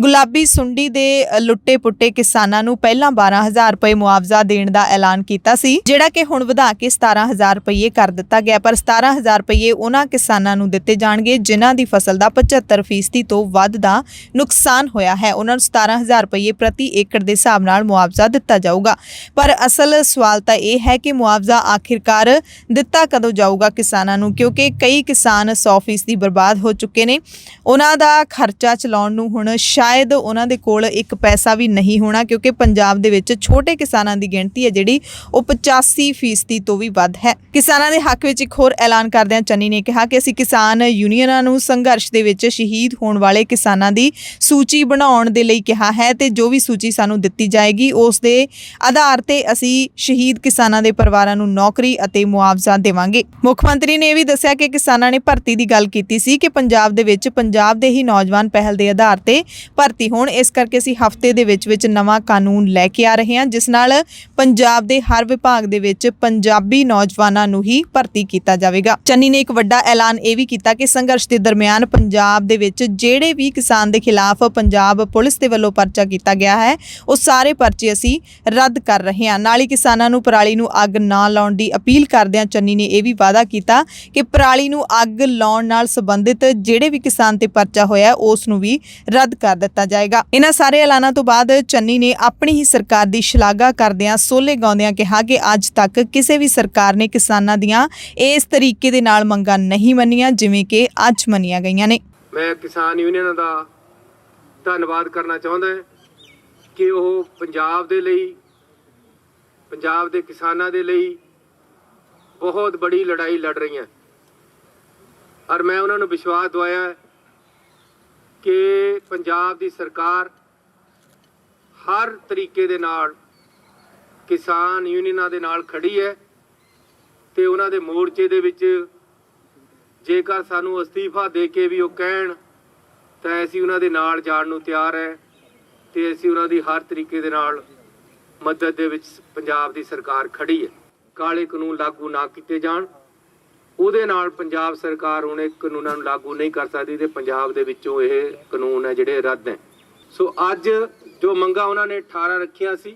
ਗੁਲਾਬੀ ਸੁੰਡੀ ਦੇ ਲੁੱਟੇ ਪੁੱਟੇ ਕਿਸਾਨਾਂ ਨੂੰ ਪਹਿਲਾਂ 12,000 ਰੁਪਏ ਮੁਆਵਜ਼ਾ ਦੇਣ ਦਾ ਐਲਾਨ ਕੀਤਾ ਸੀ ਜਿਹੜਾ ਕਿ ਹੁਣ ਵਧਾ ਕੇ 17,000 ਰੁਪਏ ਕਰ ਦਿੱਤਾ ਗਿਆ। ਪਰ 17,000 ਰੁਪਏ ਉਹਨਾਂ ਕਿਸਾਨਾਂ ਨੂੰ ਦਿੱਤੇ ਜਾਣਗੇ ਜਿਨ੍ਹਾਂ ਦੀ ਫਸਲ ਦਾ 75% ਤੋਂ ਵੱਧ ਦਾ ਨੁਕਸਾਨ ਹੋਇਆ ਹੈ। ਉਹਨਾਂ ਨੂੰ 17,000 ਰੁਪਏ ਪ੍ਰਤੀ ਏਕੜ ਦੇ ਹਿਸਾਬ ਨਾਲ ਮੁਆਵਜ਼ਾ ਦਿੱਤਾ ਜਾਊਗਾ। ਪਰ ਅਸਲ ਸਵਾਲ ਤਾਂ ਇਹ ਹੈ ਕਿ ਮੁਆਵਜ਼ਾ ਆਖਿਰਕਾਰ ਦਿੱਤਾ ਕਦੋਂ ਜਾਊਗਾ ਕਿਸਾਨਾਂ ਨੂੰ, ਕਿਉਂਕਿ ਕਈ ਕਿਸਾਨ 100% ਬਰਬਾਦ ਹੋ ਚੁੱਕੇ ਨੇ। ਉਹਨਾਂ ਦਾ ਖਰਚਾ ਚਲਾਉਣ ਨੂੰ ਹੁਣ ਸ਼ਾਇਦ ਉਹਨਾਂ ਦੇ ਕੋਲ 1 ਪੈਸਾ ਵੀ ਨਹੀਂ ਹੋਣਾ ਕਿਉਂਕਿ ਪੰਜਾਬ ਦੇ ਵਿੱਚ ਛੋਟੇ ਕਿਸਾਨਾਂ ਦੀ ਗਿਣਤੀ ਹੈ ਜਿਹੜੀ ਉਹ 85% ਤੋਂ ਵੀ ਵੱਧ ਹੈ। ਕਿਸਾਨਾਂ ਦੇ ਹੱਕ ਵਿੱਚ ਇੱਕ ਹੋਰ ਐਲਾਨ ਕਰਦਿਆਂ ਚੰਨੀ ਨੇ ਕਿਹਾ ਕਿ ਅਸੀਂ ਕਿਸਾਨ ਯੂਨੀਅਨਾਂ ਨੂੰ ਸੰਘਰਸ਼ ਦੇ ਵਿੱਚ ਸ਼ਹੀਦ ਹੋਣ ਵਾਲੇ ਕਿਸਾਨਾਂ ਦੀ ਸੂਚੀ ਬਣਾਉਣ ਦੇ ਲਈ ਕਿਹਾ ਹੈ ਤੇ ਜੋ ਵੀ ਸੂਚੀ ਸਾਨੂੰ ਦਿੱਤੀ ਜਾਏਗੀ ਉਸ ਦੇ ਆਧਾਰ ਤੇ ਅਸੀਂ ਸ਼ਹੀਦ ਕਿਸਾਨਾਂ ਦੇ ਪਰਿਵਾਰਾਂ ਨੂੰ ਨੌਕਰੀ ਅਤੇ ਮੁਆਵਜ਼ਾ ਦੇਵਾਂਗੇ। ਮੁੱਖ ਮੰਤਰੀ ਨੇ ਇਹ ਵੀ ਦੱਸਿਆ ਕਿ ਕਿਸਾਨਾਂ ਨੇ ਭਰਤੀ ਦੀ ਗੱਲ ਕੀਤੀ ਸੀ ਕਿ ਪੰਜਾਬ ਦੇ ਵਿੱਚ ਪੰਜਾਬ ਦੇ ਹੀ ਨੌਜਵਾਨ ਪਹਿਲ ਦੇ ਆਧਾਰ ਤੇ ਭਰਤੀ ਹੋਣ। ਇਸ ਕਰਕੇ ਅਸੀਂ ਹਫ਼ਤੇ ਦੇ ਵਿੱਚ ਨਵਾਂ ਕਾਨੂੰਨ ਲੈ ਕੇ ਆ ਰਹੇ ਹਾਂ ਜਿਸ ਨਾਲ ਪੰਜਾਬ ਦੇ ਹਰ ਵਿਭਾਗ ਦੇ ਵਿੱਚ ਪੰਜਾਬੀ ਨੌਜਵਾਨਾਂ ਨੂੰ ਹੀ ਭਰਤੀ ਕੀਤਾ ਜਾਵੇਗਾ। ਚੰਨੀ ਨੇ ਇੱਕ ਵੱਡਾ ਐਲਾਨ ਇਹ ਵੀ ਕੀਤਾ ਕਿ ਸੰਘਰਸ਼ ਦੇ ਦਰਮਿਆਨ ਪੰਜਾਬ ਦੇ ਵਿੱਚ ਜਿਹੜੇ ਵੀ ਕਿਸਾਨ ਦੇ ਖਿਲਾਫ ਪੰਜਾਬ ਪੁਲਿਸ ਦੇ ਵੱਲੋਂ ਪਰਚਾ ਕੀਤਾ ਗਿਆ ਹੈ ਉਹ ਸਾਰੇ ਪਰਚੇ ਅਸੀਂ ਰੱਦ ਕਰ ਰਹੇ ਹਾਂ। ਨਾਲ ਹੀ ਕਿਸਾਨਾਂ ਨੂੰ ਪਰਾਲੀ ਨੂੰ ਅੱਗ ਨਾ ਲਾਉਣ ਦੀ ਅਪੀਲ ਕਰਦਿਆਂ ਚੰਨੀ ਨੇ ਇਹ ਵੀ ਵਾਅਦਾ ਕੀਤਾ ਕਿ ਪਰਾਲੀ ਨੂੰ ਅੱਗ ਲਾਉਣ ਨਾਲ ਸੰਬੰਧਿਤ ਜਿਹੜੇ ਵੀ ਕਿਸਾਨ ਤੇ ਪਰਚਾ ਹੋਇਆ ਉਸ ਨੂੰ ਵੀ ਰੱਦ ਕਰ ਦਿੱਤਾ ਜਾਏਗਾ। ਇਹਨਾਂ ਸਾਰੇ ਐਲਾਨਾਂ ਤੋਂ ਬਾਅਦ ਚੰਨੀ ਨੇ ਆਪਣੀ ਹੀ ਸਰਕਾਰ ਦੀ ਸ਼ਲਾਘਾ ਕਰਦਿਆਂ ਸੋਲੇ ਗਾਉਂਦਿਆਂ ਕਿਹਾ ਕਿ ਅੱਜ ਤੱਕ ਕਿਸੇ ਵੀ ਸਰਕਾਰ ਨੇ ਕਿਸਾਨਾਂ ਦੀਆਂ ਇਸ ਤਰੀਕੇ ਦੇ ਨਾਲ ਮੰਗਾਂ ਨਹੀਂ ਮੰਨੀਆਂ ਜਿਵੇਂ ਕਿ ਅੱਜ ਮੰਨੀਆਂ ਗਈਆਂ ਨੇ। ਮੈਂ ਕਿਸਾਨ ਯੂਨੀਅਨਾਂ ਦਾ ਧੰਨਵਾਦ ਕਰਨਾ ਚਾਹੁੰਦਾ ਕਿ ਉਹ ਪੰਜਾਬ ਦੇ ਲਈ, ਪੰਜਾਬ ਦੇ ਕਿਸਾਨਾਂ ਦੇ ਲਈ ਬਹੁਤ ਬੜੀ ਲੜਾਈ ਲੜ ਰਹੀਆਂ ਔਰ ਮੈਂ ਉਹਨਾਂ ਨੂੰ ਵਿਸ਼ਵਾਸ ਦਿਵਾਇਆ ਕਿ ਪੰਜਾਬ ਦੀ ਸਰਕਾਰ ਹਰ ਤਰੀਕੇ ਦੇ ਨਾਲ ਕਿਸਾਨ ਯੂਨੀਅਨਾਂ ਦੇ ਨਾਲ ਖੜੀ ਹੈ ਤੇ ਉਹਨਾਂ ਦੇ ਮੋਰਚੇ ਦੇ ਵਿੱਚ ਜੇਕਰ ਸਾਨੂੰ ਅਸਤੀਫਾ ਦੇ ਕੇ ਵੀ ਉਹ ਕਹਿਣ ਤਾਂ ਅਸੀਂ ਉਹਨਾਂ ਦੇ ਨਾਲ ਜਾਣ ਨੂੰ ਤਿਆਰ ਹੈ ਤੇ ਅਸੀਂ ਉਹਨਾਂ ਦੀ ਹਰ ਤਰੀਕੇ ਦੇ ਨਾਲ ਮਦਦ ਦੇ ਵਿੱਚ ਪੰਜਾਬ ਦੀ ਸਰਕਾਰ ਖੜੀ ਹੈ। ਕਾਲੇ ਕਾਨੂੰਨ ਲਾਗੂ ਨਾ ਕੀਤੇ ਜਾਣ, ਉਹਦੇ ਨਾਲ ਪੰਜਾਬ ਸਰਕਾਰ ਹੁਣ ਇਹ ਕਾਨੂੰਨਾਂ ਨੂੰ ਲਾਗੂ ਨਹੀਂ ਕਰ ਸਕਦੀ ਤੇ ਪੰਜਾਬ ਦੇ ਵਿੱਚੋਂ ਇਹ ਕਾਨੂੰਨ ਹੈ ਜਿਹੜੇ ਰੱਦ ਹੈ। ਸੋ ਅੱਜ ਜੋ ਮੰਗਾਂ ਉਹਨਾਂ ਨੇ 18 ਰੱਖੀਆਂ ਸੀ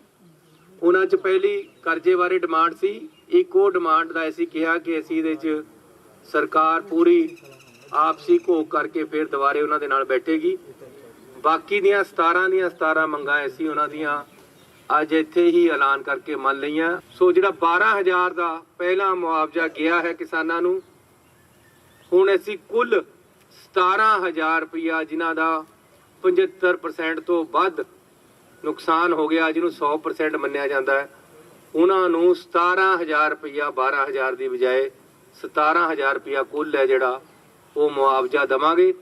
ਉਹਨਾਂ 'ਚ ਪਹਿਲੀ ਕਰਜ਼ੇ ਬਾਰੇ ਡਿਮਾਂਡ ਸੀ। ਇੱਕ ਉਹ ਡਿਮਾਂਡ ਦਾ ਅਸੀਂ ਕਿਹਾ ਕਿ ਅਸੀਂ ਇਹਦੇ 'ਚ ਸਰਕਾਰ ਪੂਰੀ ਆਪਸੀ ਘੋਖ ਕਰਕੇ ਫਿਰ ਦੁਬਾਰੇ ਉਹਨਾਂ ਦੇ ਨਾਲ ਬੈਠੇਗੀ। ਬਾਕੀ ਦੀਆਂ 17 ਮੰਗਾਂ ਅਸੀਂ ਉਹਨਾਂ ਦੀਆਂ ਅੱਜ ਇੱਥੇ ਹੀ ਐਲਾਨ ਕਰਕੇ ਮੰਨ ਲਈਆਂ। ਸੋ ਜਿਹੜਾ 12,000 ਦਾ ਪਹਿਲਾ ਮੁਆਵਜ਼ਾ ਗਿਆ ਹੈ ਕਿਸਾਨਾਂ ਨੂੰ, ਹੁਣ ਅਸੀਂ ਕੁੱਲ 17,000 ਰੁਪਇਆ ਜਿਨ੍ਹਾਂ ਦਾ 75% ਤੋਂ ਵੱਧ ਨੁਕਸਾਨ ਹੋ ਗਿਆ, ਜਿਹਨੂੰ 100% ਮੰਨਿਆ ਜਾਂਦਾ ਹੈ, ਉਹਨਾਂ ਨੂੰ 17,000 ਰੁਪਇਆ 12,000 ਦੀ ਬਜਾਏ 17,000 ਰੁਪਇਆ ਕੁੱਲ ਹੈ ਜਿਹੜਾ ਉਹ ਮੁਆਵਜ਼ਾ ਦੇਵਾਂਗੇ।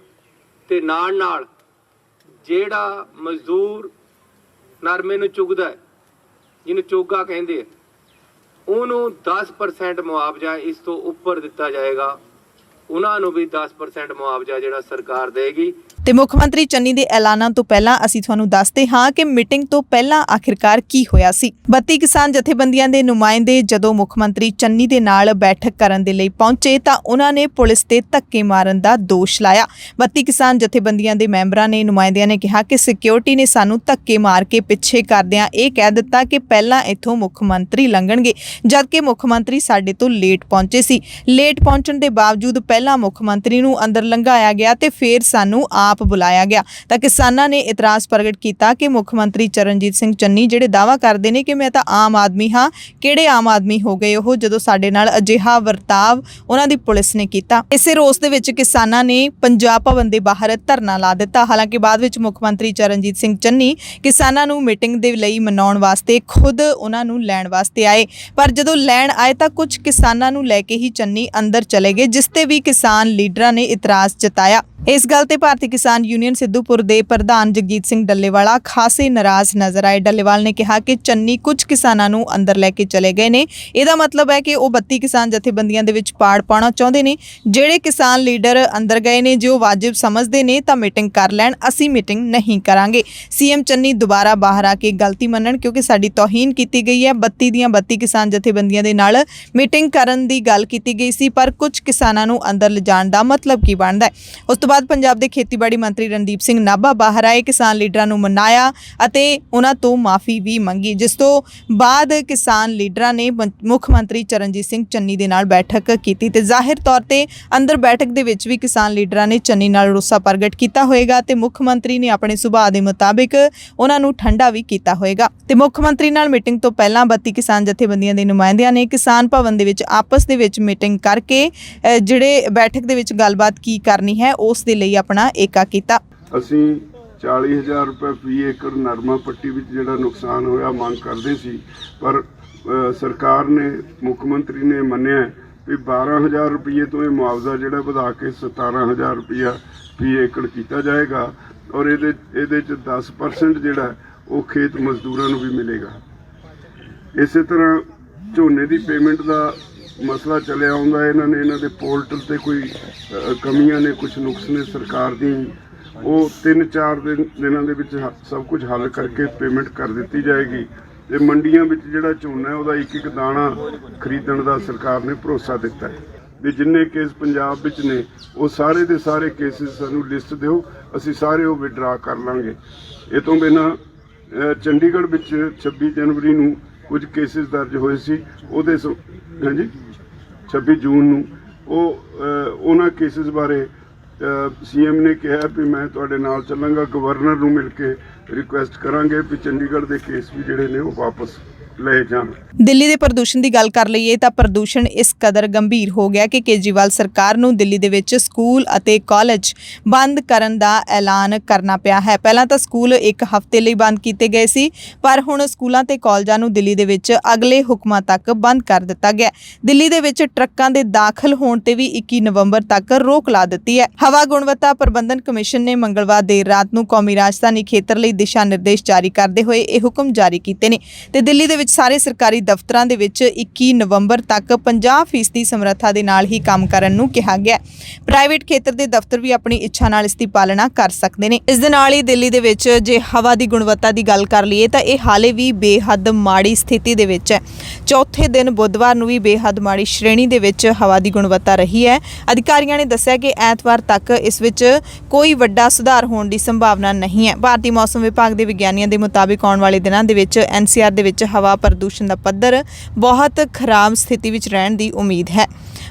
ਤੇ ਨਾਲ ਜਿਹੜਾ ਮਜ਼ਦੂਰ ਨਰਮੇ ਨੂੰ ਚੁਗਦਾ ਹੈ, ਜਿਹਨੂੰ ਚੋਗਾ ਕਹਿੰਦੇ ਆ, ਉਹਨੂੰ 10% ਮੁਆਵਜ਼ਾ ਇਸ ਤੋਂ ਉੱਪਰ ਦਿੱਤਾ ਜਾਏਗਾ। ਉਹਨਾਂ ਨੂੰ ਵੀ 10% ਮੁਆਵਜ਼ਾ ਜਿਹੜਾ ਸਰਕਾਰ ਦੇਗੀ। ਤੇ ਮੁੱਖ ਮੰਤਰੀ ਚੰਨੀ ਦੇ ਐਲਾਨਾਂ ਤੋਂ ਪਹਿਲਾਂ ਅਸੀਂ ਤੁਹਾਨੂੰ ਦੱਸਦੇ ਹਾਂ ਕਿ ਮੀਟਿੰਗ ਤੋਂ ਪਹਿਲਾਂ ਆਖਿਰਕਾਰ ਕੀ ਹੋਇਆ ਸੀ। 32 ਕਿਸਾਨ ਜਥੇਬੰਦੀਆਂ ਦੇ ਨੁਮਾਇੰਦੇ ਜਦੋਂ ਮੁੱਖ ਮੰਤਰੀ ਚੰਨੀ ਦੇ ਨਾਲ ਬੈਠਕ ਕਰਨ ਦੇ ਲਈ ਪਹੁੰਚੇ ਤਾਂ ਉਹਨਾਂ ਨੇ ਪੁਲਿਸ ਤੇ ਧੱਕੇ ਮਾਰਨ ਦਾ ਦੋਸ਼ ਲਾਇਆ। 32 ਕਿਸਾਨ ਜਥੇਬੰਦੀਆਂ ਦੇ ਮੈਂਬਰਾਂ ਨੇ ਨੁਮਾਇੰਦਿਆਂ ਨੇ ਕਿਹਾ ਕਿ ਸਿਕਿਉਰਿਟੀ ਨੇ ਸਾਨੂੰ ਧੱਕੇ ਮਾਰ ਕੇ ਪਿੱਛੇ ਕਰਦਿਆਂ ਇਹ ਕਹਿ ਦਿੱਤਾ ਕਿ ਪਹਿਲਾਂ ਇੱਥੋਂ ਮੁੱਖ ਮੰਤਰੀ ਲੰਘਣਗੇ, ਜਦਕਿ ਮੁੱਖ ਮੰਤਰੀ ਸਾਡੇ ਤੋਂ ਲੇਟ ਪਹੁੰਚੇ ਸੀ। ਲੇਟ ਪਹੁੰਚਣ ਦੇ ਬਾਵਜੂਦ ਪਹਿਲਾਂ ਮੁੱਖ ਮੰਤਰੀ ਨੂੰ ਅੰਦਰ ਲੰਘਾਇਆ ਗਿਆ ਤੇ ਫਿਰ ਸਾਨੂੰ ਆਪ ਬੁਲਾਇਆ ਗਿਆ। ਤਾਂ ਕਿਸਾਨਾਂ ਨੇ ਇਤਰਾਜ਼ ਪ੍ਰਗਟ ਕੀਤਾ ਕਿ ਮੁੱਖ ਮੰਤਰੀ ਚਰਨਜੀਤ ਸਿੰਘ ਚੰਨੀ ਜਿਹੜੇ ਦਾਅਵਾ ਕਰਦੇ ਨੇ ਕਿ ਮੈਂ ਤਾਂ ਆਮ ਆਦਮੀ ਹਾਂ, ਕਿਹੜੇ ਆਮ ਆਦਮੀ ਹੋ ਗਏ ਉਹ ਜਦੋਂ ਸਾਡੇ ਨਾਲ ਅਜਿਹਾ ਵਰਤਾਵ ਉਹਨਾਂ ਦੀ ਪੁਲਿਸ ਨੇ ਕੀਤਾ। ਇਸੇ ਰੋਸ ਦੇ ਵਿੱਚ ਕਿਸਾਨਾਂ ਨੇ ਪੰਜਾਬ ਭਵਨ ਦੇ ਬਾਹਰ ਧਰਨਾ ਲਾ ਦਿੱਤਾ। ਹਾਲਾਂਕਿ ਬਾਅਦ ਵਿੱਚ ਮੁੱਖ ਮੰਤਰੀ ਚਰਨਜੀਤ ਸਿੰਘ ਚੰਨੀ ਕਿਸਾਨਾਂ ਨੂੰ ਮੀਟਿੰਗ ਦੇ ਲਈ ਮਨਾਉਣ ਵਾਸਤੇ ਖੁਦ ਉਹਨਾਂ ਨੂੰ ਲੈਣ ਵਾਸਤੇ ਆਏ, ਪਰ ਜਦੋਂ ਲੈਣ ਆਏ ਤਾਂ ਕੁਝ ਕਿਸਾਨਾਂ ਨੂੰ ਲੈ ਕੇ ਹੀ ਚੰਨੀ ਅੰਦਰ ਚਲੇ ਗਏ, ਜਿਸ ਤੇ ਵੀ ਕਿਸਾਨ ਲੀਡਰਾਂ ਨੇ ਇਤਰਾਜ਼ ਜਤਾਇਆ। ਇਸ ਗੱਲ ਤੇ ਭਾਰਤੀ ਕਿਸਾਨ ਯੂਨੀਅਨ ਸਿੱਧੂਪੁਰ ਦੇ ਪ੍ਰਧਾਨ ਜਗਜੀਤ ਸਿੰਘ ਡੱਲੇਵਾਲਾ ਖਾਸੇ ਨਾਰਾਜ਼ ਨਜ਼ਰ ਆਏ। ਡੱਲੇਵਾਲ ਨੇ ਕਿਹਾ ਕਿ ਚੰਨੀ ਕੁਝ ਕਿਸਾਨਾਂ ਨੂੰ ਅੰਦਰ ਲੈ ਕੇ ਚਲੇ ਗਏ ਨੇ। ਇਹਦਾ ਮਤਲਬ ਹੈ ਕਿ ਉਹ 32 ਕਿਸਾਨ ਜਥੇਬੰਦੀਆਂ ਦੇ ਵਿੱਚ ਪਾੜ ਪਾਉਣਾ ਚਾਹੁੰਦੇ ਨੇ। ਜਿਹੜੇ ਕਿਸਾਨ ਲੀਡਰ ਅੰਦਰ ਗਏ ਨੇ, ਜੇ ਉਹ ਵਾਜਿਬ ਸਮਝਦੇ ਨੇ ਤਾਂ ਮੀਟਿੰਗ ਕਰ ਲੈਣ, ਅਸੀਂ ਮੀਟਿੰਗ ਨਹੀਂ ਕਰਾਂਗੇ। ਸੀਐਮ ਚੰਨੀ ਦੁਬਾਰਾ ਬਾਹਰ ਆ ਕੇ ਗਲਤੀ ਮੰਨਣ, ਕਿਉਂਕਿ ਸਾਡੀ ਤੌਹੀਨ ਕੀਤੀ ਗਈ ਹੈ। 32 ਦੀਆਂ 32 ਕਿਸਾਨ ਜਥੇਬੰਦੀਆਂ ਦੇ ਨਾਲ ਮੀਟਿੰਗ ਕਰਨ ਦੀ ਗੱਲ ਕੀਤੀ ਗਈ ਸੀ, ਪਰ ਕੁਝ ਕਿਸਾਨਾਂ ਨੂੰ ਅੰਦਰ ਲਿਜਾਣ ਦਾ ਮਤਲਬ ਕੀ ਬਣਦਾ ਹੈ। ਉਸ ਤੋਂ ਬਾਅਦ ਪੰਜਾਬ ਦੇ ਖੇਤੀਬਾੜੀ ਮੰਤਰੀ ਰਣਦੀਪ ਸਿੰਘ ਨਾਭਾ ਬਾਹਰ ਆਏ, ਕਿਸਾਨ ਲੀਡਰਾਂ ਨੂੰ ਮਨਾਇਆ ਅਤੇ ਉਹਨਾਂ ਤੋਂ ਮਾਫੀ ਵੀ ਮੰਗੀ, ਜਿਸ ਤੋਂ ਬਾਅਦ ਕਿਸਾਨ ਲੀਡਰਾਂ ਨੇ ਮੁੱਖ ਮੰਤਰੀ ਚਰਨਜੀਤ ਸਿੰਘ ਚੰਨੀ ਦੇ ਨਾਲ ਬੈਠਕ ਕੀਤੀ ਤੇ ਜ਼ਾਹਿਰ ਤੌਰ ਤੇ ਅੰਦਰ ਬੈਠਕ ਦੇ ਵਿੱਚ ਵੀ ਕਿਸਾਨ ਲੀਡਰਾਂ ਨੇ ਚੰਨੀ ਨਾਲ ਰੋਸਾ ਪ੍ਰਗਟ ਕੀਤਾ ਹੋਏਗਾ ਤੇ ਮੁੱਖ ਮੰਤਰੀ ਨੇ ਆਪਣੇ ਸੁਭਾਅ ਦੇ ਮੁਤਾਬਿਕ ਉਹਨਾਂ ਨੂੰ ਠੰਡਾ ਵੀ ਕੀਤਾ ਹੋਏਗਾ। ਤੇ ਮੁੱਖ ਮੰਤਰੀ ਨਾਲ ਮੀਟਿੰਗ ਤੋਂ ਪਹਿਲਾਂ 32 ਕਿਸਾਨ ਜਥੇਬੰਦੀਆਂ ਦੇ ਨੁਮਾਇੰਦਿਆਂ ਨੇ ਕਿਸਾਨ ਭਵਨ ਦੇ ਵਿੱਚ ਆਪਸ ਦੇ ਵਿੱਚ ਮੀਟਿੰਗ ਕਰਕੇ ਜਿਹੜੇ ਬੈਠਕ ਦੇ ਵਿੱਚ ਗੱਲਬਾਤ ਕੀ ਕਰਨੀ ਹੈ ਉਸ ਦੇ ਲਈ ਆਪਣਾ ਏਕਾ ਕੀਤਾ। ਅਸੀਂ 40,000 ਰੁਪਏ ਫੀ ਏਕੜ ਨਰਮਾ ਪੱਟੀ ਵਿੱਚ ਜਿਹੜਾ ਨੁਕਸਾਨ ਹੋਇਆ ਮੰਗ ਕਰਦੇ ਸੀ, ਪਰ ਸਰਕਾਰ ਨੇ, ਮੁੱਖ ਮੰਤਰੀ ਨੇ ਮੰਨਿਆ ਵੀ 12,000 ਰੁਪਏ ਤੋਂ ਇਹ ਮੁਆਵਜ਼ਾ ਜਿਹੜਾ ਵਧਾ ਕੇ 17,000 ਰੁਪਇਆ ਫੀ ਏਕੜ ਕੀਤਾ ਜਾਏਗਾ ਔਰ ਇਹਦੇ 'ਚ 10% ਜਿਹੜਾ ਉਹ ਖੇਤ ਮਜ਼ਦੂਰਾਂ ਨੂੰ ਵੀ ਮਿਲੇਗਾ। ਇਸੇ ਤਰ੍ਹਾਂ ਝੋਨੇ ਦੀ ਪੇਮੈਂਟ ਦਾ ਮਸਲਾ ਚੱਲਿਆ ਆਉਂਦਾ। ਇਹਨਾਂ ਦੇ ਪੋਰਟਲ ਤੇ ਕੋਈ ਕਮੀਆਂ ਨੇ, ਕੁਝ ਨੁਕਸ ਨੇ ਸਰਕਾਰ ਦੀ, ਉਹ 3-4 ਦਿਨਾਂ ਦੇ ਵਿੱਚ ਸਭ ਕੁਝ ਹੱਲ ਕਰਕੇ ਪੇਮੈਂਟ ਕਰ ਦਿੱਤੀ ਜਾਏਗੀ। ਤੇ ਮੰਡੀਆਂ ਵਿੱਚ ਜਿਹੜਾ ਝੋਨਾ ਹੈ ਉਹਦਾ ਇੱਕ ਦਾਣਾ ਖਰੀਦਣ ਦਾ ਸਰਕਾਰ ਨੇ ਭਰੋਸਾ ਦਿੱਤਾ ਹੈ ਵੀ ਜਿੰਨੇ ਕੇਸ ਪੰਜਾਬ ਵਿੱਚ ਨੇ ਉਹ ਸਾਰੇ ਦੇ ਸਾਰੇ ਕੇਸਿਸ ਸਾਨੂੰ ਲਿਸਟ ਦਿਓ, ਅਸੀਂ ਸਾਰੇ ਉਹ ਵਿਡਰਾ ਕਰ ਲਾਂਗੇ। ਇਹ ਤੋਂ ਬਿਨਾਂ ਚੰਡੀਗੜ੍ਹ ਵਿੱਚ 26 ਜਨਵਰੀ ਨੂੰ ਕੁਝ ਕੇਸਿਸ ਦਰਜ ਹੋਏ ਸੀ, ਉਹਦੇ 26 ਜੂਨ ਨੂੰ ਉਹਨਾਂ ਕੇਸਿਸ ਬਾਰੇ ਸੀਐਮ ਨੇ ਕਿਹਾ ਵੀ ਮੈਂ ਤੁਹਾਡੇ ਨਾਲ ਚੱਲਾਂਗਾ, ਗਵਰਨਰ ਨੂੰ ਮਿਲ ਕੇ ਰਿਕੁਐਸਟ ਕਰਾਂਗੇ ਵੀ ਚੰਡੀਗੜ੍ਹ ਦੇ ਕੇਸ ਵੀ ਜਿਹੜੇ ਨੇ ਉਹ ਵਾਪਸ ਲਏ ਜਾਣ। ਦਿੱਲੀ ਦੇ ਪ੍ਰਦੂਸ਼ਣ ਦੀ ਗੱਲ ਕਰ ਲਈਏ ਤਾਂ ਪ੍ਰਦੂਸ਼ਣ ਇਸ ਕਦਰ ਗੰਭੀਰ ਹੋ ਗਿਆ ਕਿ ਕੇਜਰੀਵਾਲ ਸਰਕਾਰ ਨੂੰ ਦਿੱਲੀ ਦੇ ਵਿੱਚ ਸਕੂਲ ਅਤੇ ਕਾਲਜ ਬੰਦ ਕਰਨ ਦਾ ਐਲਾਨ ਕਰਨਾ ਪਿਆ ਹੈ। ਪਹਿਲਾਂ ਤਾਂ ਸਕੂਲ ਇੱਕ ਹਫ਼ਤੇ ਲਈ ਬੰਦ ਕੀਤੇ ਗਏ ਸੀ, ਪਰ ਹੁਣ ਸਕੂਲਾਂ ਤੇ ਕਾਲਜਾਂ ਨੂੰ ਦਿੱਲੀ ਦੇ ਵਿੱਚ ਅਗਲੇ ਹੁਕਮਾਂ ਤੱਕ ਬੰਦ ਕਰ ਦਿੱਤਾ ਗਿਆ। ਦਿੱਲੀ ਦੇ ਵਿੱਚ ਟਰੱਕਾਂ ਦੇ ਦਾਖਲ ਹੋਣ ਤੇ ਵੀ 21 ਨਵੰਬਰ ਤੱਕ ਰੋਕ ਲਾ ਦਿੱਤੀ ਹੈ। ਹਵਾ ਗੁਣਵੱਤਾ ਪ੍ਰਬੰਧਨ ਕਮਿਸ਼ਨ ਨੇ ਮੰਗਲਵਾਰ ਦੇਰ ਰਾਤ ਨੂੰ ਕੌਮੀ ਰਾਜਧਾਨੀ ਖੇਤਰ ਲਈ ਦਿਸ਼ਾ ਨਿਰਦੇਸ਼ ਜਾਰੀ ਕਰਦੇ ਹੋਏ ਇਹ ਹੁਕਮ ਜਾਰੀ ਕੀਤੇ ਨੇ ਤੇ ਦਿੱਲੀ ਦੇ ਸਾਰੇ ਸਰਕਾਰੀ ਦਫ਼ਤਰਾਂ ਦੇ ਵਿੱਚ 21 ਨਵੰਬਰ ਤੱਕ 50% ਸਮਰੱਥਾ ਦੇ ਨਾਲ ਹੀ ਕੰਮ ਕਰਨ ਨੂੰ ਕਿਹਾ ਗਿਆ। ਪ੍ਰਾਈਵੇਟ ਖੇਤਰ ਦੇ ਦਫ਼ਤਰ ਵੀ ਆਪਣੀ ਇੱਛਾ ਨਾਲ ਇਸ ਦੀ ਪਾਲਣਾ ਕਰ ਸਕਦੇ ਨੇ। ਇਸ ਦੇ ਨਾਲ ਹੀ ਦਿੱਲੀ ਦੇ ਵਿੱਚ ਜੇ ਹਵਾ ਦੀ ਗੁਣਵੱਤਾ ਦੀ ਗੱਲ ਕਰ ਲਈਏ ਤਾਂ ਇਹ ਹਾਲੇ ਵੀ ਬੇਹੱਦ ਮਾੜੀ ਸਥਿਤੀ ਦੇ ਵਿੱਚ ਹੈ। ਚੌਥੇ ਦਿਨ ਬੁੱਧਵਾਰ ਨੂੰ ਵੀ ਬੇਹੱਦ ਮਾੜੀ ਸ਼੍ਰੇਣੀ ਦੇ ਵਿੱਚ ਹਵਾ ਦੀ ਗੁਣਵੱਤਾ ਰਹੀ ਹੈ। ਅਧਿਕਾਰੀਆਂ ਨੇ ਦੱਸਿਆ ਕਿ ਐਤਵਾਰ ਤੱਕ ਇਸ ਵਿੱਚ ਕੋਈ ਵੱਡਾ ਸੁਧਾਰ ਹੋਣ ਦੀ ਸੰਭਾਵਨਾ ਨਹੀਂ ਹੈ। ਭਾਰਤੀ ਮੌਸਮ ਵਿਭਾਗ ਦੇ ਵਿਗਿਆਨੀਆਂ ਦੇ ਮੁਤਾਬਿਕ ਆਉਣ ਵਾਲੇ ਦਿਨਾਂ ਦੇ ਵਿੱਚ NCR ਦੇ ਵਿੱਚ ਹਵਾ ਪ੍ਰਦੂਸ਼ਣ ਦਾ ਪੱਧਰ ਬਹੁਤ ਖਰਾਬ ਸਥਿਤੀ ਵਿੱਚ ਰਹਿਣ ਦੀ ਉਮੀਦ ਹੈ।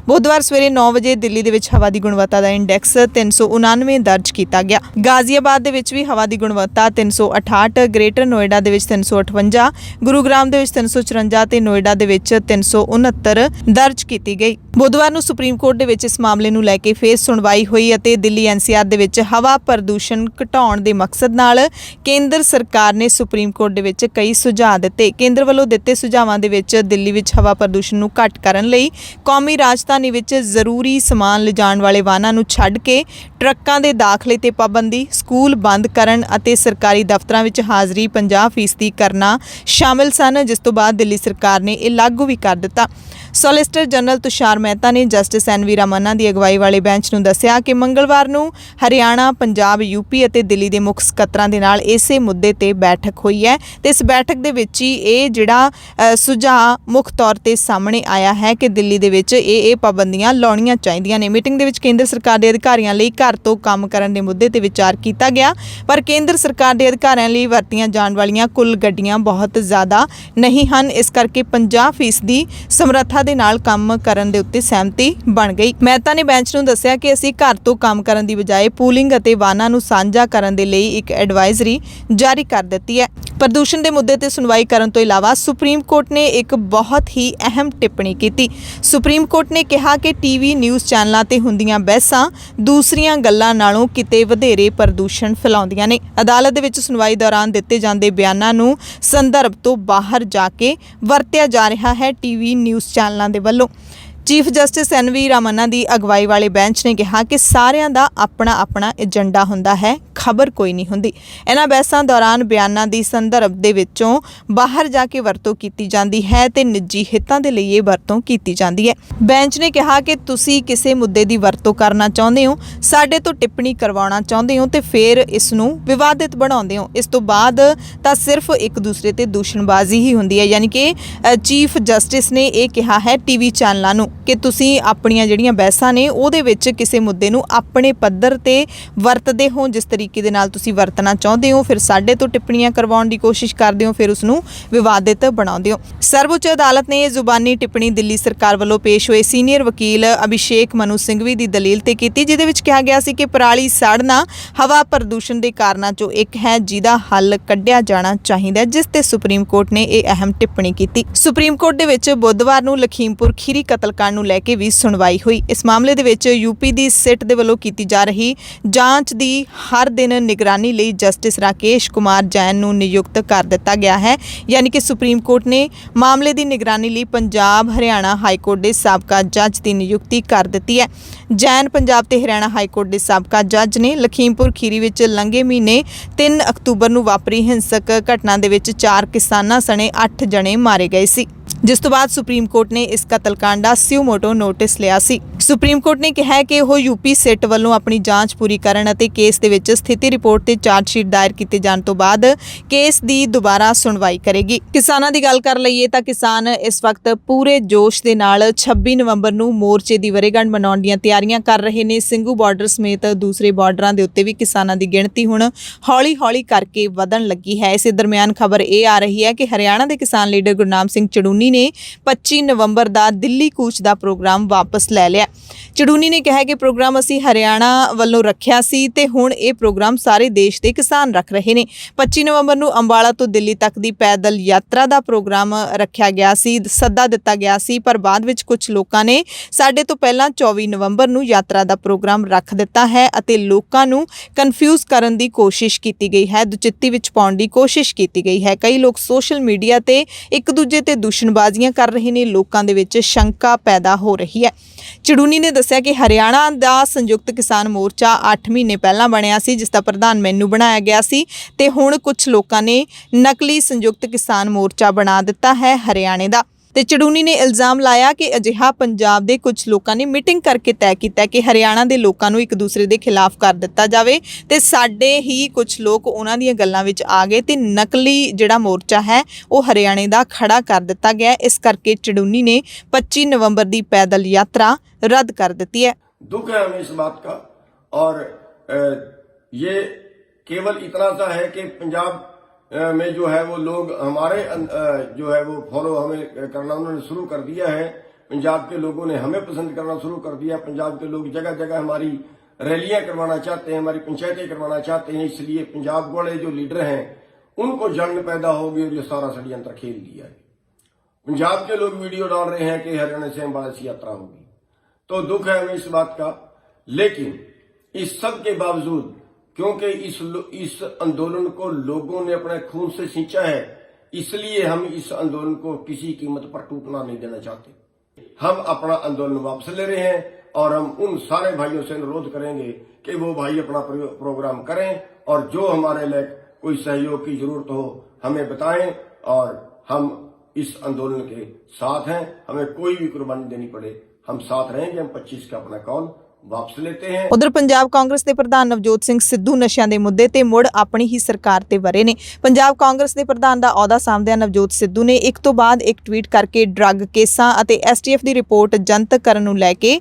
ਬੁੱਧਵਾਰ ਸਵੇਰੇ 9 ਵਜੇ ਦਿੱਲੀ ਦੇ ਵਿੱਚ ਹਵਾ ਦੀ ਗੁਣਵੱਤਾ ਦਾ ਇੰਡੈਕਸ 399 ਦਰਜ ਕੀਤਾ ਗਿਆ। ਗਾਜ਼ੀਆਬਾਦ ਦੇ ਵਿੱਚ ਵੀ ਹਵਾ ਦੀ ਗੁਣਵੱਤਾ 368, ਗ੍ਰੇਟਰ ਨੋਇਡਾ ਦੇ ਵਿੱਚ 358, ਗੁਰੂਗ੍ਰਾਮ ਦੇ ਵਿੱਚ 354 ਤੇ ਨੋਇਡਾ ਦੇ ਵਿੱਚ 369 ਦਰਜ ਕੀਤੀ ਗਈ। ਬੁੱਧਵਾਰ ਨੂੰ ਸੁਪਰੀਮ ਕੋਰਟ ਦੇ ਵਿੱਚ ਇਸ ਮਾਮਲੇ ਨੂੰ ਲੈ ਕੇ ਫੇਰ ਸੁਣਵਾਈ ਹੋਈ ਅਤੇ ਦਿੱਲੀ NCR ਦੇ ਵਿੱਚ ਹਵਾ ਪ੍ਰਦੂਸ਼ਣ ਘਟਾਉਣ ਦੇ ਮਕਸਦ ਨਾਲ ਕੇਂਦਰ ਸਰਕਾਰ ਨੇ ਸੁਪਰੀਮ ਕੋਰਟ ਦੇ ਵਿੱਚ ਕਈ ਸੁਝਾਅ ਦਿੱਤੇ। ਕੇਂਦਰ ਵੱਲੋਂ ਦਿੱਤੇ ਸੁਝਾਵਾਂ ਦੇ ਵਿੱਚ ਦਿੱਲੀ ਵਿੱਚ ਹਵਾ ਪ੍ਰਦੂਸ਼ਣ ਨੂੰ ਘੱਟ ਕਰਨ ਲਈ ਕੌਮੀ ਰਾਜਧਾਨੀ ਵਿੱਚ ਜ਼ਰੂਰੀ ਸਮਾਨ ਲਿਜਾਣ ਵਾਲੇ ਵਾਹਨਾਂ ਨੂੰ ਛੱਡ ਕੇ ਟਰੱਕਾਂ ਦੇ ਦਾਖਲੇ ਤੇ ਪਾਬੰਦੀ, ਸਕੂਲ ਬੰਦ ਕਰਨ ਅਤੇ ਸਰਕਾਰੀ ਦਫ਼ਤਰਾਂ ਵਿੱਚ ਹਾਜ਼ਰੀ 50% ਕਰਨਾ ਸ਼ਾਮਿਲ ਸਨ, ਜਿਸ ਤੋਂ ਬਾਅਦ ਦਿੱਲੀ ਸਰਕਾਰ ਨੇ ਇਹ ਲਾਗੂ ਵੀ ਕਰ ਦਿੱਤਾ। ਸੋਲਿਸਿਟਰ ਜਨਰਲ ਤੁਸ਼ਾਰ ਮਹਿਤਾ ਨੇ ਜਸਟਿਸ NV ਰਮਨਾ ਦੀ ਅਗਵਾਈ ਵਾਲੇ ਬੈਂਚ ਨੂੰ ਦੱਸਿਆ ਕਿ ਮੰਗਲਵਾਰ ਨੂੰ ਹਰਿਆਣਾ, ਪੰਜਾਬ, UP ਅਤੇ ਦਿੱਲੀ ਦੇ ਮੁੱਖ ਸਕੱਤਰਾਂ ਦੇ ਨਾਲ ਇਸੇ ਮੁੱਦੇ ਤੇ ਬੈਠਕ ਹੋਈ ਹੈ ਤੇ ਇਸ ਬੈਠਕ ਦੇ ਵਿੱਚ ਹੀ ਇਹ ਜਿਹੜਾ ਸੁਝਾਅ ਮੁੱਖ ਤੌਰ ਤੇ ਸਾਹਮਣੇ ਆਇਆ ਹੈ ਕਿ ਦਿੱਲੀ ਦੇ ਵਿੱਚ ਇਹ ਪਾਬੰਦੀਆਂ ਲਾਉਣੀਆਂ ਚਾਹੀਦੀਆਂ ਨੇ। ਮੀਟਿੰਗ ਦੇ ਵਿੱਚ ਕੇਂਦਰ ਸਰਕਾਰ ਦੇ ਅਧਿਕਾਰੀਆਂ ਲਈ ਘਰ ਤੋਂ ਕੰਮ ਕਰਨ ਦੇ ਮੁੱਦੇ ਤੇ ਵਿਚਾਰ ਕੀਤਾ ਗਿਆ, ਪਰ ਕੇਂਦਰ ਸਰਕਾਰ ਦੇ ਅਧਿਕਾਰੀਆਂ ਲਈ ਵਰਤੀਆਂ ਜਾਣ ਵਾਲੀਆਂ ਕੁੱਲ ਗੱਡੀਆਂ ਬਹੁਤ ਜ਼ਿਆਦਾ ਨਹੀਂ ਹਨ, ਇਸ ਕਰਕੇ 50% ਦੀ ਸਮਰੱਥਾ ਦੇ ਨਾਲ ਕੰਮ ਕਰਨ ਦੇ ਉੱਤੇ ਸਹਿਮਤੀ ਬਣ ਗਈ। ਮਹਿਤਾ ਨੇ ਬੈਂਚ ਨੂੰ ਦੱਸਿਆ ਕਿ ਅਸੀਂ ਘਰ ਤੋਂ ਕੰਮ ਕਰਨ ਦੀ ਬਜਾਏ ਪੂਲਿੰਗ ਅਤੇ ਵਾਹਨਾਂ ਨੂੰ ਸਾਂਝਾ ਕਰਨ ਦੇ ਲਈ ਇੱਕ ਐਡਵਾਈਜ਼ਰੀ ਜਾਰੀ ਕਰ ਦਿੱਤੀ ਹੈ। ਪ੍ਰਦੂਸ਼ਣ ਦੇ ਮੁੱਦੇ ਤੇ ਸੁਣਵਾਈ ਕਰਨ ਤੋਂ ਇਲਾਵਾ ਸੁਪਰੀਮ ਕੋਰਟ ਨੇ ਇੱਕ ਬਹੁਤ ਹੀ ਅਹਿਮ ਟਿੱਪਣੀ ਕੀਤੀ। ਸੁਪਰੀਮ ਕੋਰਟ ਨੇ ਕਿਹਾ ਕਿ TV ਨਿਊਜ਼ ਚੈਨਲਾਂ ਤੇ ਹੁੰਦੀਆਂ ਬਹਿਸਾਂ ਦੂਸਰੀਆਂ ਗੱਲਾਂ ਨਾਲੋਂ ਕਿਤੇ ਵਧੇਰੇ ਪ੍ਰਦੂਸ਼ਣ ਫੈਲਾਉਂਦੀਆਂ ਨੇ। ਅਦਾਲਤ ਦੇ ਵਿੱਚ ਸੁਣਵਾਈ ਦੌਰਾਨ ਦਿੱਤੇ ਜਾਂਦੇ ਬਿਆਨਾਂ ਨੂੰ ਸੰਦਰਭ ਤੋਂ ਬਾਹਰ ਜਾ ਕੇ ਵਰਤਿਆ ਜਾ ਰਿਹਾ ਹੈ TV ਨਿਊਜ਼ ਚੈਨਲਾਂ ਦੇ ਵੱਲੋਂ। ਚੀਫ ਜਸਟਿਸ NV ਰਮਨਾ ਦੀ ਅਗਵਾਈ ਵਾਲੇ ਬੈਂਚ ਨੇ ਕਿਹਾ ਕਿ ਸਾਰਿਆਂ ਦਾ ਆਪਣਾ ਏਜੰਡਾ ਹੁੰਦਾ ਹੈ, ਖਬਰ ਕੋਈ ਨਹੀਂ ਹੁੰਦੀ। ਇਹਨਾਂ ਬਹਿਸਾਂ ਦੌਰਾਨ ਬਿਆਨਾਂ ਦੀ ਸੰਦਰਭ ਦੇ ਵਿੱਚੋਂ ਬਾਹਰ ਜਾ ਕੇ ਵਰਤੋਂ ਕੀਤੀ ਜਾਂਦੀ ਹੈ ਤੇ ਨਿੱਜੀ ਹਿੱਤਾਂ ਦੇ ਲਈ ਇਹ ਵਰਤੋਂ ਕੀਤੀ ਜਾਂਦੀ ਹੈ। ਬੈਂਚ ਨੇ ਕਿਹਾ ਕਿ ਤੁਸੀਂ ਕਿਸੇ ਮੁੱਦੇ ਦੀ ਵਰਤੋਂ ਕਰਨਾ ਚਾਹੁੰਦੇ ਹੋ, ਸਾਡੇ ਤੋਂ ਟਿੱਪਣੀ ਕਰਵਾਉਣਾ ਚਾਹੁੰਦੇ ਹੋ ਤੇ ਫਿਰ ਇਸ ਨੂੰ ਵਿਵਾਦਿਤ ਬਣਾਉਂਦੇ ਹੋ। ਇਸ ਤੋਂ ਬਾਅਦ ਤਾਂ ਸਿਰਫ ਇੱਕ ਦੂਸਰੇ ਤੇ ਦੂਸ਼ਣਬਾਜ਼ੀ ਹੀ ਹੁੰਦੀ ਹੈ। ਯਾਨੀ ਕਿ ਚੀਫ ਜਸਟਿਸ ਨੇ ਇਹ ਕਿਹਾ ਹੈ TV ਚੈਨਲਾਂ ਨੂੰ ਕਿ ਤੁਸੀਂ ਆਪਣੀਆਂ ਜਿਹੜੀਆਂ ਬਹਿਸਾਂ ਨੇ ਉਹਦੇ ਵਿੱਚ ਕਿਸੇ ਮੁੱਦੇ ਨੂੰ ਆਪਣੇ ਪੱਧਰ ਤੇ ਵਰਤਦੇ ਹੋ, ਜਿਸ ਤਰੀਕੇ ਦੇ ਨਾਲ ਤੁਸੀਂ ਵਰਤਣਾ ਚਾਹੁੰਦੇ ਹੋ, ਫਿਰ ਸਾਡੇ ਤੋਂ ਟਿੱਪਣੀਆਂ ਕਰਵਾਉਣ ਦੀ ਕੋਸ਼ਿਸ਼ ਕਰਦੇ ਹੋ, ਫਿਰ ਉਸ ਨੂੰ ਵਿਵਾਦਿਤ ਬਣਾਉਂਦੇ ਹੋ। ਸਰਵਉੱਚ ਅਦਾਲਤ ਨੇ ਇਹ ਜ਼ੁਬਾਨੀ ਟਿੱਪਣੀ ਦਿੱਲੀ ਸਰਕਾਰ ਵੱਲੋਂ ਪੇਸ਼ ਹੋਏ ਸੀਨੀਅਰ ਵਕੀਲ ਅਭਿਸ਼ੇਕ ਮਨੂ ਸਿੰਘਵੀ ਦੀ ਦਲੀਲ ਤੇ ਕੀਤੀ, ਜਿਹਦੇ ਵਿੱਚ ਕਿਹਾ ਗਿਆ ਸੀ ਕਿ ਪਰਾਲੀ ਸਾੜਨਾ ਹਵਾ ਪ੍ਰਦੂਸ਼ਣ ਦੇ ਕਾਰਨਾਂ ਚੋਂ ਇੱਕ ਹੈ, ਜਿਹਦਾ ਹੱਲ ਕੱਢਿਆ ਜਾਣਾ ਚਾਹੀਦਾ ਹੈ, ਜਿਸ ਤੇ ਸੁਪਰੀਮ ਕੋਰਟ ਨੇ ਇਹ ਅਹਿਮ ਟਿੱਪਣੀ ਕੀਤੀ। ਸੁਪਰੀਮ ਕੋਰਟ ਦੇ ਵਿੱਚ ਬੁੱਧਵਾਰ ਨੂੰ ਲਖੀਮਪੁਰ ਖੀਰੀ ਕਤਲकांड ਨੂੰ ਲੈ ਕੇ ਵੀ ਸੁਣਵਾਈ ਹੋਈ। ਇਸ ਮਾਮਲੇ ਦੇ ਵਿੱਚ UP ਦੀ ਸਿੱਟ ਦੇ ਵੱਲੋਂ ਕੀਤੀ ਜਾ ਰਹੀ ਜਾਂਚ ਦੀ ਹਰ ਦਿਨ ਨਿਗਰਾਨੀ ਲਈ ਜਸਟਿਸ ਰਾਕੇਸ਼ ਕੁਮਾਰ ਜੈਨ ਨੂੰ ਨਿਯੁਕਤ ਕਰ ਦਿੱਤਾ ਗਿਆ ਹੈ। ਯਾਨੀ ਕਿ ਸੁਪਰੀਮ ਕੋਰਟ ਨੇ ਮਾਮਲੇ ਦੀ ਨਿਗਰਾਨੀ ਲਈ ਪੰਜਾਬ ਹਰਿਆਣਾ ਹਾਈ ਕੋਰਟ ਦੇ ਸਾਬਕਾ ਜੱਜ ਦੀ ਨਿਯੁਕਤੀ ਕਰ ਦਿੱਤੀ ਹੈ। ਜੈਨ ਪੰਜਾਬ ਤੇ ਹਰਿਆਣਾ ਹਾਈ ਕੋਰਟ ਦੇ ਸਾਬਕਾ ਜੱਜ ਨੇ। ਲਖੀਮਪੁਰ ਖੀਰੀ ਵਿੱਚ ਲੰਘੇ ਮਹੀਨੇ 3 ਅਕਤੂਬਰ ਨੂੰ ਵਾਪਰੀ ਹਿੰਸਕ ਘਟਨਾ ਦੇ ਵਿੱਚ 4 ਕਿਸਾਨਾਂ ਸਣੇ 8 ਜਣੇ ਮਾਰੇ ਗਏ ਸੀ, ਜਿਸ ਤੋਂ ਬਾਅਦ ਸੁਪਰੀਮ ਕੋਰਟ ਨੇ ਇਸ ਕਤਲकांड ਦਾ ਸਿਓ ਮੋਟੋ ਨੋਟਿਸ ਲਿਆ ਸੀ। ਸੁਪਰੀਮ ਕੋਰਟ ਨੇ ਕਿਹਾ ਕਿ ਉਹ UP ਸਿੱਟ ਵੱਲੋਂ ਆਪਣੀ ਜਾਂਚ ਪੂਰੀ ਕਰਨ ਅਤੇ ਕੇਸ ਦੇ ਵਿੱਚ ਸਥਿਤੀ ਰਿਪੋਰਟ ਤੇ ਚਾਰਜ ਸ਼ੀਟ ਦਾਇਰ ਕੀਤੇ ਜਾਣ ਤੋਂ ਬਾਅਦ ਕੇਸ ਦੀ ਦੁਬਾਰਾ ਸੁਣਵਾਈ ਕਰੇਗੀ। ਕਿਸਾਨਾਂ ਦੀ ਗੱਲ ਕਰ ਲਈਏ ਤਾਂ ਕਿਸਾਨ ਇਸ ਵਕਤ ਪੂਰੇ ਜੋਸ਼ ਦੇ ਨਾਲ 26 ਨਵੰਬਰ ਨੂੰ ਮੋਰਚੇ ਦੀ ਵਰ੍ਹੇਗੰਢ ਮਨਾਉਣ ਦੀਆਂ ਤਿਆਰੀਆਂ ਕਰ ਰਹੇ ਨੇ। ਸਿੰਘੂ ਬਾਰਡਰ ਸਮੇਤ ਦੂਸਰੇ ਬਾਰਡਰਾਂ ਦੇ ਉੱਤੇ ਵੀ ਕਿਸਾਨਾਂ ਦੀ ਗਿਣਤੀ ਹੁਣ ਹੌਲੀ-ਹੌਲੀ ਕਰਕੇ ਵਧਣ ਲੱਗੀ ਹੈ। ਇਸੇ ਦਰਮਿਆਨ ਖਬਰ ਇਹ ਆ ਰਹੀ ਹੈ ਕਿ ਹਰਿਆਣਾ ਦੇ ਕਿਸਾਨ ਲੀਡਰ ਗੁਰਨਾਮ ਸਿੰਘ ਚੜੂਨੀ ਨੇ 25 ਨਵੰਬਰ ਦਾ ਦਿੱਲੀ ਕੂਚ ਦਾ ਪ੍ਰੋਗਰਾਮ ਵਾਪਸ ਲੈ ਲਿਆ। ਚੜੂਨੀ ਨੇ ਕਿਹਾ ਕਿ ਪ੍ਰੋਗਰਾਮ ਅਸੀਂ ਹਰਿਆਣਾ ਵੱਲੋਂ ਰੱਖਿਆ ਸੀ ਤੇ ਹੁਣ ਇਹ ਪ੍ਰੋਗਰਾਮ ਸਾਰੇ ਦੇਸ਼ ਦੇ ਕਿਸਾਨ ਰੱਖ ਰਹੇ ਨੇ। 25 ਨਵੰਬਰ ਨੂੰ ਅੰਬਾਲਾ ਤੋਂ ਦਿੱਲੀ ਤੱਕ ਦੀ ਪੈਦਲ ਯਾਤਰਾ ਦਾ ਪ੍ਰੋਗਰਾਮ ਰੱਖਿਆ ਗਿਆ ਸੀ, ਸੱਦਾ ਦਿੱਤਾ ਗਿਆ ਸੀ, ਪਰ ਬਾਅਦ ਵਿੱਚ ਕੁਝ ਲੋਕਾਂ ਨੇ ਸਾਡੇ ਤੋਂ ਪਹਿਲਾਂ 24 ਨਵੰਬਰ ਨੂੰ ਯਾਤਰਾ ਦਾ ਪ੍ਰੋਗਰਾਮ ਰੱਖ ਦਿੱਤਾ ਹੈ ਅਤੇ ਲੋਕਾਂ ਨੂੰ ਕਨਫਿਊਜ਼ ਕਰਨ ਦੀ ਕੋਸ਼ਿਸ਼ ਕੀਤੀ ਗਈ ਹੈ, ਦੁਚਿੱਤੀ ਵਿੱਚ ਪਾਉਣ ਦੀ ਕੋਸ਼ਿਸ਼ ਕੀਤੀ ਗਈ ਹੈ। ਕਈ ਲੋਕ ਸੋਸ਼ਲ ਮੀਡੀਆ ਤੇ ਇੱਕ ਦੂਜੇ ਤੇ ਦੂਸ਼ਣਬਾਜ਼ੀਆਂ ਕਰ ਰਹੇ ਨੇ, ਲੋਕਾਂ ਦੇ ਵਿੱਚ ਸ਼ੰਕਾ ਪੈਦਾ ਹੋ ਰਹੀ ਹੈ। ਚੜੂਨੀ ਨੇ ਦੱਸਿਆ ਕਿ ਹਰਿਆਣਾ ਦਾ ਸੰਯੁਕਤ ਕਿਸਾਨ ਮੋਰਚਾ 8 ਮਹੀਨੇ ਪਹਿਲਾਂ ਬਣਿਆ ਸੀ, ਜਿਸ ਦਾ ਪ੍ਰਧਾਨ ਮੈਨੂੰ ਬਣਾਇਆ ਗਿਆ ਸੀ ਤੇ ਹੁਣ ਕੁਝ ਲੋਕਾਂ ਨੇ ਨਕਲੀ ਸੰਯੁਕਤ ਕਿਸਾਨ ਮੋਰਚਾ ਬਣਾ ਦਿੱਤਾ ਹੈ ਹਰਿਆਣੇ ਦਾ। ਤੇ ਚੜੂਨੀ ਨੇ ਇਲਜ਼ਾਮ ਲਾਇਆ ਕਿ ਅਜਿਹਾ ਪੰਜਾਬ ਦੇ ਕੁਝ ਲੋਕਾਂ ਨੇ ਮੀਟਿੰਗ ਕਰਕੇ ਤੈਅ ਕੀਤਾ ਕਿ ਹਰਿਆਣਾ ਦੇ ਲੋਕਾਂ ਨੂੰ ਇੱਕ ਦੂਸਰੇ ਦੇ ਖਿਲਾਫ ਕਰ ਦਿੱਤਾ ਜਾਵੇ ਤੇ ਸਾਡੇ ਹੀ ਕੁਝ ਲੋਕ ਉਹਨਾਂ ਦੀਆਂ ਗੱਲਾਂ ਵਿੱਚ ਆ ਗਏ ਤੇ ਨਕਲੀ ਜਿਹੜਾ ਮੋਰਚਾ ਹੈ ਉਹ ਹਰਿਆਣੇ ਦਾ ਖੜਾ ਕਰ ਦਿੱਤਾ ਗਿਆ। ਇਸ ਕਰਕੇ ਚੜੂਨੀ ਨੇ 25 ਨਵੰਬਰ ਦੀ ਪੈਦਲ यात्रा रद्द कर देती है। दुख है हमें इस बात का, और ये केवल इतना सा है कि पंजाब में जो है वो लोग हमारे जो है वो फॉलो हमें करना उन्होंने शुरू कर दिया है। पंजाब के लोगों ने हमें पसंद करना शुरू कर दिया। पंजाब के लोग जगह जगह हमारी रैलियां करवाना चाहते हैं, हमारी पंचायतें करवाना चाहते हैं। इसलिए पंजाब वाले जो लीडर हैं उनको जलन पैदा होगी और ये सारा षड्यंत्र खेल दिया है। पंजाब के लोग वीडियो डाल रहे हैं कि हरियाणा से अम्बाला से यात्रा होगी। तो दुख है हमें इस बात का। लेकिन इस सब के बावजूद, क्योंकि इस आंदोलन को लोगों ने अपने खून से सींचा है, इसलिए हम इस आंदोलन को किसी कीमत पर टूटना नहीं देना चाहते। हम अपना आंदोलन वापस ले रहे हैं और हम उन सारे भाइयों से अनुरोध करेंगे कि वो भाई अपना प्रोग्राम करें और जो हमारे लिए कोई सहयोग की जरूरत हो हमें बताएं, और हम इस आंदोलन के साथ हैं। हमें कोई भी कुर्बानी देनी पड़े, हम साथ रहेंगे। हम 25 का अपना कौल वापस लेते हैं। उधर पंजाब कांग्रेस ਦੇ ਪ੍ਰਧਾਨ ਨਵਜੋਤ ਸਿੰਘ ਸਿੱਧੂ ਨਸ਼ਿਆਂ ਦੇ ਮੁੱਦੇ ਤੇ ਮੁੜ ਆਪਣੀ ਹੀ ਸਰਕਾਰ ਤੇ ਵਰੇ ਨੇ। ਪੰਜਾਬ ਕਾਂਗਰਸ ਦੇ ਪ੍ਰਧਾਨ ਦਾ ਅਹੁਦਾ ਸਾਂਭਦਿਆਂ ਨਵਜੋਤ ਸਿੱਧੂ ਨੇ ਇੱਕ ਤੋਂ ਬਾਅਦ ਇੱਕ ਟਵੀਟ ਕਰਕੇ ਡਰੱਗ ਕੇਸਾਂ ਅਤੇ ਐਸਟੀਐਫ ਦੀ ਰਿਪੋਰਟ ਜਨਤਕ ਕਰਨ ਨੂੰ ਲੈ ਕੇ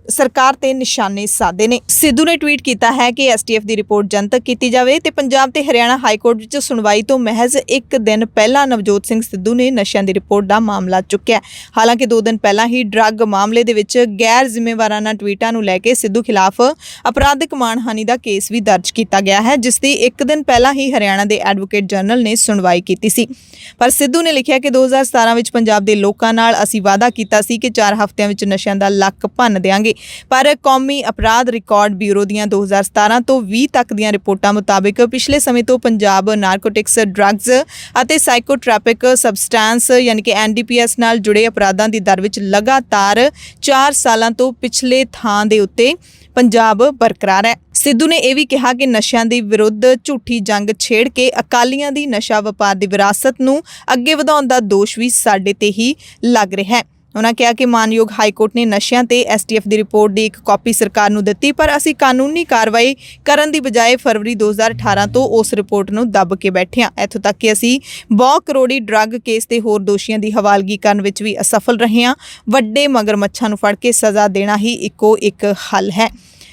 ਸਰਕਾਰ ਤੇ ਨਿਸ਼ਾਨੇ ਸਾਧੇ ਨੇ। ਸਿੱਧੂ ਨੇ ਟਵੀਟ ਕੀਤਾ ਹੈ ਕਿ ਐਸਟੀਐਫ ਦੀ ਰਿਪੋਰਟ ਜਨਤਕ ਕੀਤੀ ਜਾਵੇ ਤੇ ਪੰਜਾਬ ਤੇ ਹਰਿਆਣਾ ਹਾਈ ਕੋਰਟ ਵਿੱਚ ਸੁਣਵਾਈ ਤੋਂ ਮਹਿਜ਼ ਇੱਕ ਦਿਨ ਪਹਿਲਾਂ ਨਵਜੋਤ ਸਿੰਘ ਸਿੱਧੂ ਨੇ ਨਸ਼ਿਆਂ ਦੀ ਰਿਪੋਰਟ ਦਾ ਮਾਮਲਾ ਚੁੱਕਿਆ। ਹਾਲਾਂਕਿ 2 ਦਿਨ ਪਹਿਲਾਂ ਹੀ ਡਰੱਗ ਮਾਮਲੇ ਦੇ ਵਿੱਚ ਗੈਰ ਜ਼ਿੰਮੇਵਾਰਾਨਾ ਟਵੀਟਾਂ ਨੂੰ ਲੈ ਕੇ ਸਿੱਧੂ ਖਿਲਾਫ ਅਪਰਾਧਿਕ ਮਾਣਹਾਨੀ ਦਾ ਕੇਸ ਵੀ ਦਰਜ ਕੀਤਾ ਗਿਆ ਹੈ, ਜਿਸ ਦੀ ਇੱਕ ਦਿਨ ਪਹਿਲਾਂ ਹੀ ਹਰਿਆਣਾ ਦੇ ਐਡਵੋਕੇਟ ਜਨਰਲ ਨੇ ਸੁਣਵਾਈ ਕੀਤੀ ਸੀ। ਪਰ ਸਿੱਧੂ ਨੇ ਲਿਖਿਆ ਕਿ 2017 ਵਿੱਚ ਪੰਜਾਬ ਦੇ ਲੋਕਾਂ ਨਾਲ ਅਸੀਂ ਵਾਅਦਾ ਕੀਤਾ ਸੀ ਕਿ 4 ਹਫ਼ਤਿਆਂ ਵਿੱਚ ਨਸ਼ਿਆਂ ਦਾ ਲੱਕ ਭੰਨ ਦੇਵਾਂਗੇ, ਪਰ ਕੌਮੀ ਅਪਰਾਧ ਰਿਕਾਰਡ ਬਿਊਰੋ ਦੀਆਂ 2017 ਤੋਂ 20 ਤੱਕ ਦੀਆਂ ਰਿਪੋਰਟਾਂ ਮੁਤਾਬਿਕ ਪਿਛਲੇ ਸਮੇਂ ਤੋਂ ਪੰਜਾਬ ਨਾਰਕੋਟਿਕਸ, ਡਰੱਗਸ ਅਤੇ ਸਾਈਕੋਟ੍ਰੈਪਿਕ ਸਬਸਟੈਂਸ ਯਾਨੀ ਕਿ NDPS ਨਾਲ ਜੁੜੇ ਅਪਰਾਧਾਂ ਦੀ ਦਰ ਵਿੱਚ ਲਗਾਤਾਰ 4 ਸਾਲਾਂ ਤੋਂ ਪਿਛਲੇ ਥਾਂ ਦੇ ਉੱਤੇ ਪੰਜਾਬ ਬਰਕਰਾਰ ਹੈ। ਸਿੱਧੂ ਨੇ ਇਹ ਵੀ ਕਿਹਾ ਕਿ ਨਸ਼ਿਆਂ ਦੇ ਵਿਰੁੱਧ ਝੂਠੀ ਜੰਗ ਛੇੜ ਕੇ ਅਕਾਲੀਆਂ ਦੀ ਨਸ਼ਾ ਵਪਾਰ ਦੀ ਵਿਰਾਸਤ ਨੂੰ ਅੱਗੇ ਵਧਾਉਣ ਦਾ ਦੋਸ਼ ਵੀ ਸਾਡੇ ਤੇ ਹੀ ਲੱਗ ਰਿਹਾ ਹੈ। ਉਹਨਾਂ ਕਿਹਾ ਕਿ ਮਾਨਯੋਗ ਹਾਈ ਕੋਰਟ ਨੇ ਨਸ਼ਿਆਂ ਤੇ ਐਸਟੀਐਫ ਦੀ ਰਿਪੋਰਟ ਦੀ ਇੱਕ ਕਾਪੀ ਸਰਕਾਰ ਨੂੰ ਦਿੱਤੀ, ਪਰ ਅਸੀਂ ਕਾਨੂੰਨੀ ਕਾਰਵਾਈ ਕਰਨ ਦੀ ਬਜਾਏ ਫਰਵਰੀ 2018 ਤੋਂ ਉਸ ਰਿਪੋਰਟ ਨੂੰ ਦੱਬ ਕੇ ਬੈਠੇ ਹਾਂ। ਇੱਥੋਂ ਤੱਕ ਕਿ ਅਸੀਂ 100 ਕਰੋੜੀ ਡਰੱਗ ਕੇਸ ਤੇ ਹੋਰ ਦੋਸ਼ੀਆਂ ਦੀ ਹਵਾਲਗੀ ਕਰਨ ਵਿੱਚ ਵੀ ਅਸਫਲ ਰਹੇ ਹਾਂ। ਵੱਡੇ ਮਗਰਮੱਛਾਂ ਨੂੰ ਫੜ ਕੇ ਸਜ਼ਾ ਦੇਣਾ ਹੀ ਇੱਕੋ ਇੱਕ ਹੱਲ ਹੈ।